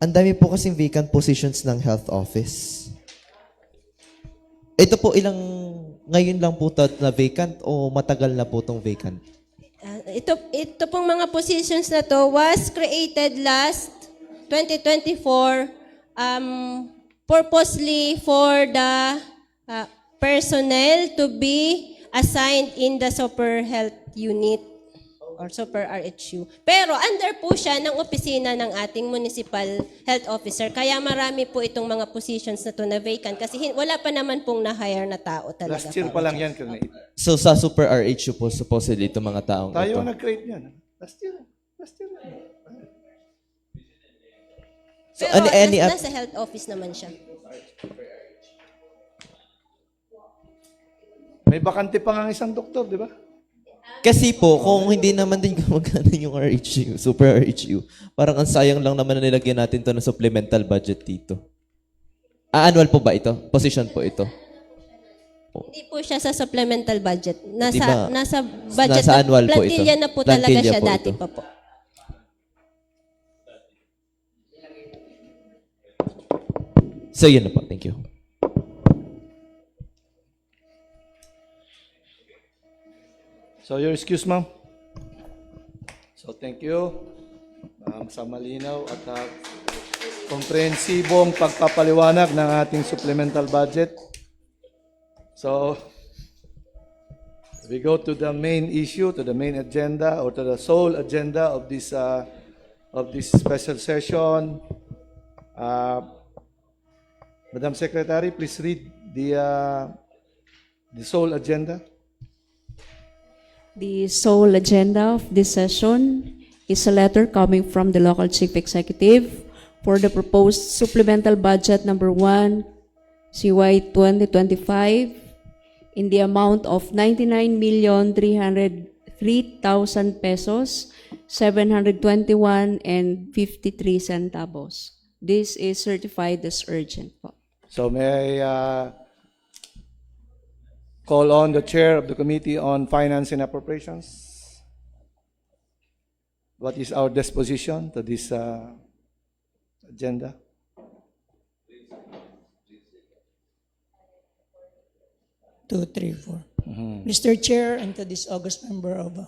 Ang dami po kasing vacant positions ng health office. Ito po ngayon lang po na vacant o matagal na po itong vacant? Ito pong mga positions na to was created last 2024 purposely for the personnel to be assigned in the super health unit or super RHU. Pero under po siya ng opisina ng ating municipal health officer. Kaya marami po itong mga positions na to na vacant kasi wala pa naman pong na-hire na tao talaga. Last year pa lang yan, Colonel. So sa super RHU po supposedly itong mga taong Tayo ito. ang nag-create yan. Last year. So, Pero any nasa health office naman siya. May bakante pa nga isang doktor, di ba? Kasi po, kung hindi naman din gumagana yung RHU, super RHU, parang ang sayang lang naman na nilagyan natin to na supplemental budget dito. Annual po ba ito? Position po ito? Hindi po siya sa supplemental budget. Di ba? Nasa budget Nasa annual po ito. plantilla na po talaga Plantilla siya po dati ito. pa po. So yun na po. Thank you. So, your excuse, ma'am. So, thank you. Sa malinaw at komprehensibong pagpapaliwanag ng ating supplemental budget. So, we go to the main issue, to the main agenda, or to the sole agenda of this special session. Madam Secretary, please read the sole agenda. The sole agenda of this session is a letter coming from the local chief executive for the proposed supplemental budget number 1, CY 2025, in the amount of 99,303,000 pesos, 721 and 53 centavos. This is certified as urgent po. So may I call on the chair of the Committee on Finance and Appropriations? What is our disposition to this agenda? Two, three, four. Mr. Chair, and to this august member of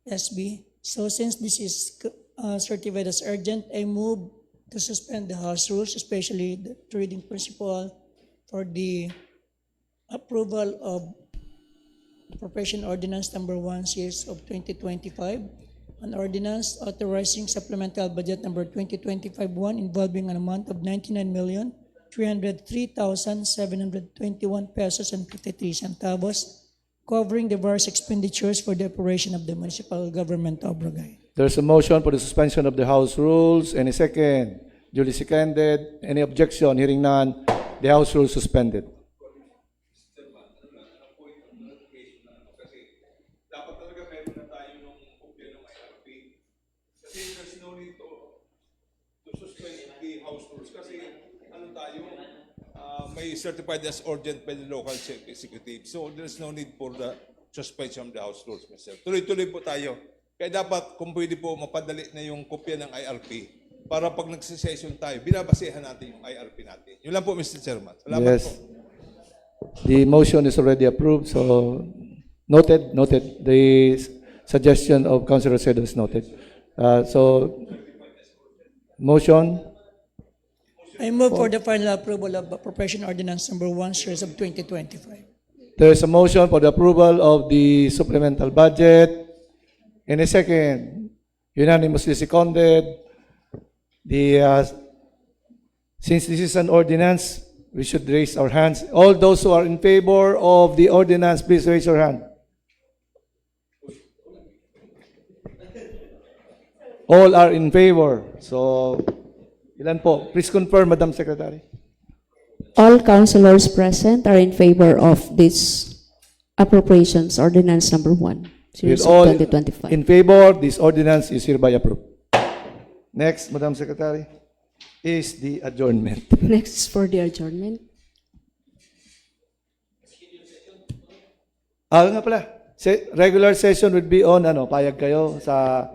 SB, so since this is certified as urgent, I move to suspend the House rules, especially the reading principle for the approval of Appropriation Ordinance Number 1, Series of 2025, an ordinance authorizing supplemental budget number 2025-1 involving an amount of 99,303,721 pesos and 53 centavos, covering the various expenditures for the operation of the municipal government of Bragay. There's a motion for the suspension of the House rules. Any second? Duly seconded. Any objection? Hearing none, the House rules suspended. certified as urgent by the local chief executive. So there's no need for the suspension of the House rules, Mr. Tuloy-tuloy po tayo. Kaya dapat, kung pwede po, mapadali na yung kopya ng IRP para pag nagsisession tayo, binabasehan natin yung IRP natin. Yun lang po, Mr. Chairman. Salamat Yes. po. The motion is already approved, so noted. The suggestion of Councilor Cedo is noted. So, motion, I move for the final approval of Appropriation Ordinance Number 1, Series of 2025. there is a motion for the approval of the supplemental budget. In a second, unanimously seconded. Since this is an ordinance, we should raise our hands. All those who are in favor of the ordinance, please raise your hand. All are in favor. So, ilan po? Please confirm, Madam Secretary. All councilors present are in favor of this appropriations ordinance number 1, series With of all 2025. in favor, this ordinance is hereby approved. Next, Madam Secretary, is the adjournment. Next is for the adjournment. Nga pala, regular session would be on, payag kayo sa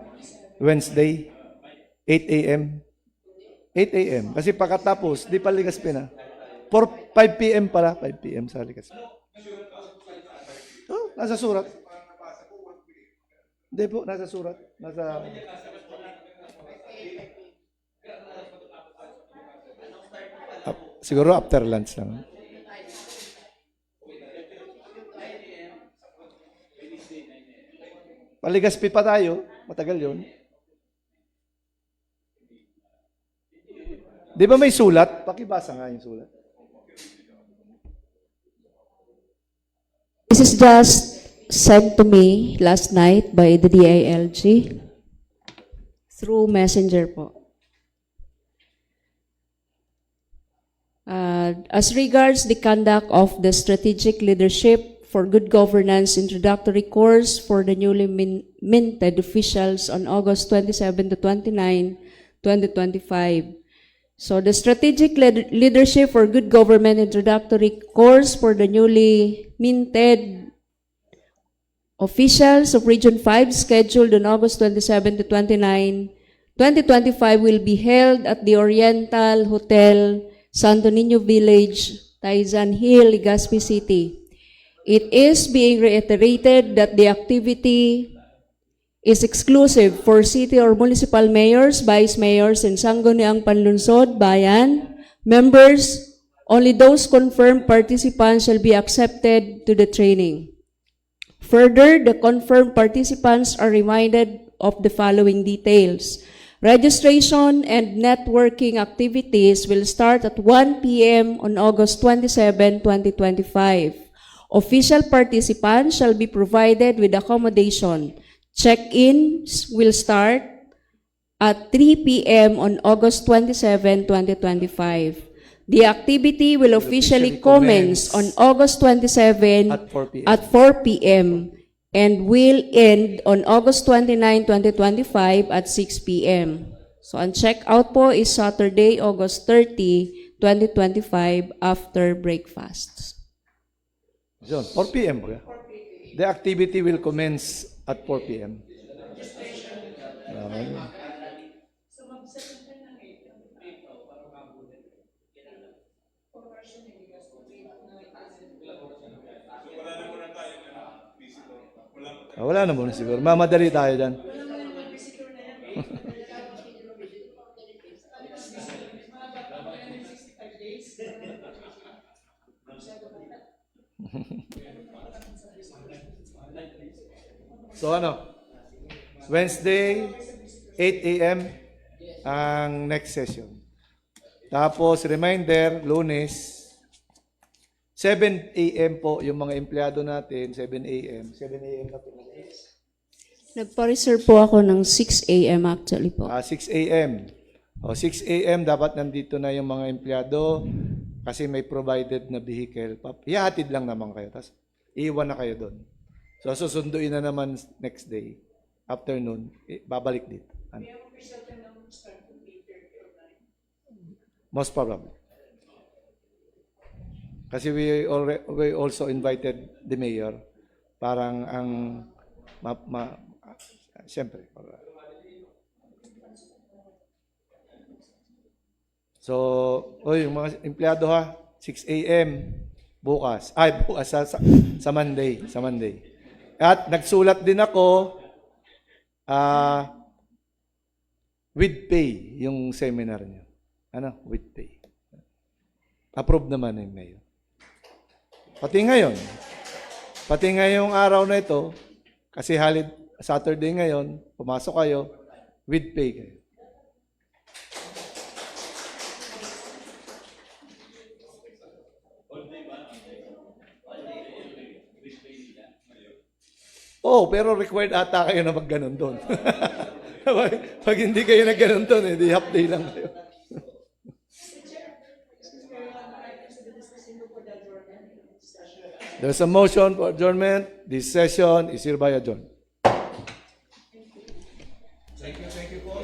Wednesday, 8 a.m. 8 a.m. Kasi pagkatapos, di pa Legazpi na. 5 p.m. pala, 5 p.m. sa Legazpi. Oh, nasa surat. Hindi po, nasa surat. Siguro after lunch lang. Paligaspi pa tayo. Matagal yun. Di ba may sulat? Pakibasa nga yung sulat. This is just sent to me last night by the DILG through messenger po. As regards the conduct of the Strategic Leadership for Good Governance introductory course for the newly minted officials on August 27 to 29, 2025. So the Strategic Leadership for Good Government introductory course for the newly minted officials of Region 5 scheduled on August 27 to 29, 2025 will be held at the Oriental Hotel, Santo Niño Village, Taizan Hill, Legazpi City. It is being reiterated that the activity is exclusive for city or municipal mayors, vice mayors, and Sangguniang Panlunsod, Bayan, members. Only those confirmed participants shall be accepted to the training. Further, the confirmed participants are reminded of the following details. Registration and networking activities will start at 1 p.m. on August 27, 2025. Official participants shall be provided with accommodation. Check-ins will start at 3 p.m. on August 27, 2025. The activity will officially commence on August 27 At 4 p.m. at 4 p.m. and will end on August 29, 2025 at 6 p.m. So, ang check-out po is Saturday, August 30, 2025 after breakfast. John, 4 p.m. ba? The activity will commence at 4 p.m. Wala na muna siguro. Mamadali tayo dyan. So Wednesday, 8 a.m. ang next session. Tapos, reminder, Lunes, 7 a.m. po yung mga empleyado natin, 7 a.m. 7 a.m. na po. Nagpa-reserve po ako ng 6 a.m. actually po. 6 a.m. 6 a.m. dapat nandito na yung mga empleyado kasi may provided na vehicle. Ihahatid lang naman kayo. Tapos, iwan na kayo doon. So, susunduin na naman next day. Afternoon, babalik dito. Most probably. Kasi we also invited the mayor. Parang ang siyempre. So, yung mga empleyado ha, 6 a.m. bukas. Bukas sa Monday. At nagsulat din ako with pay yung seminar niyo. With pay. Approve naman yung mayor. Pati ngayong araw na ito, kasi Saturday ngayon, pumasok kayo, with pay kayo. Pero required ata kayo na mag-ganon doon. Pag hindi kayo nag-ganon doon, hindi half day lang kayo. There's a motion for adjournment. This session is hereby adjourned. Thank you po.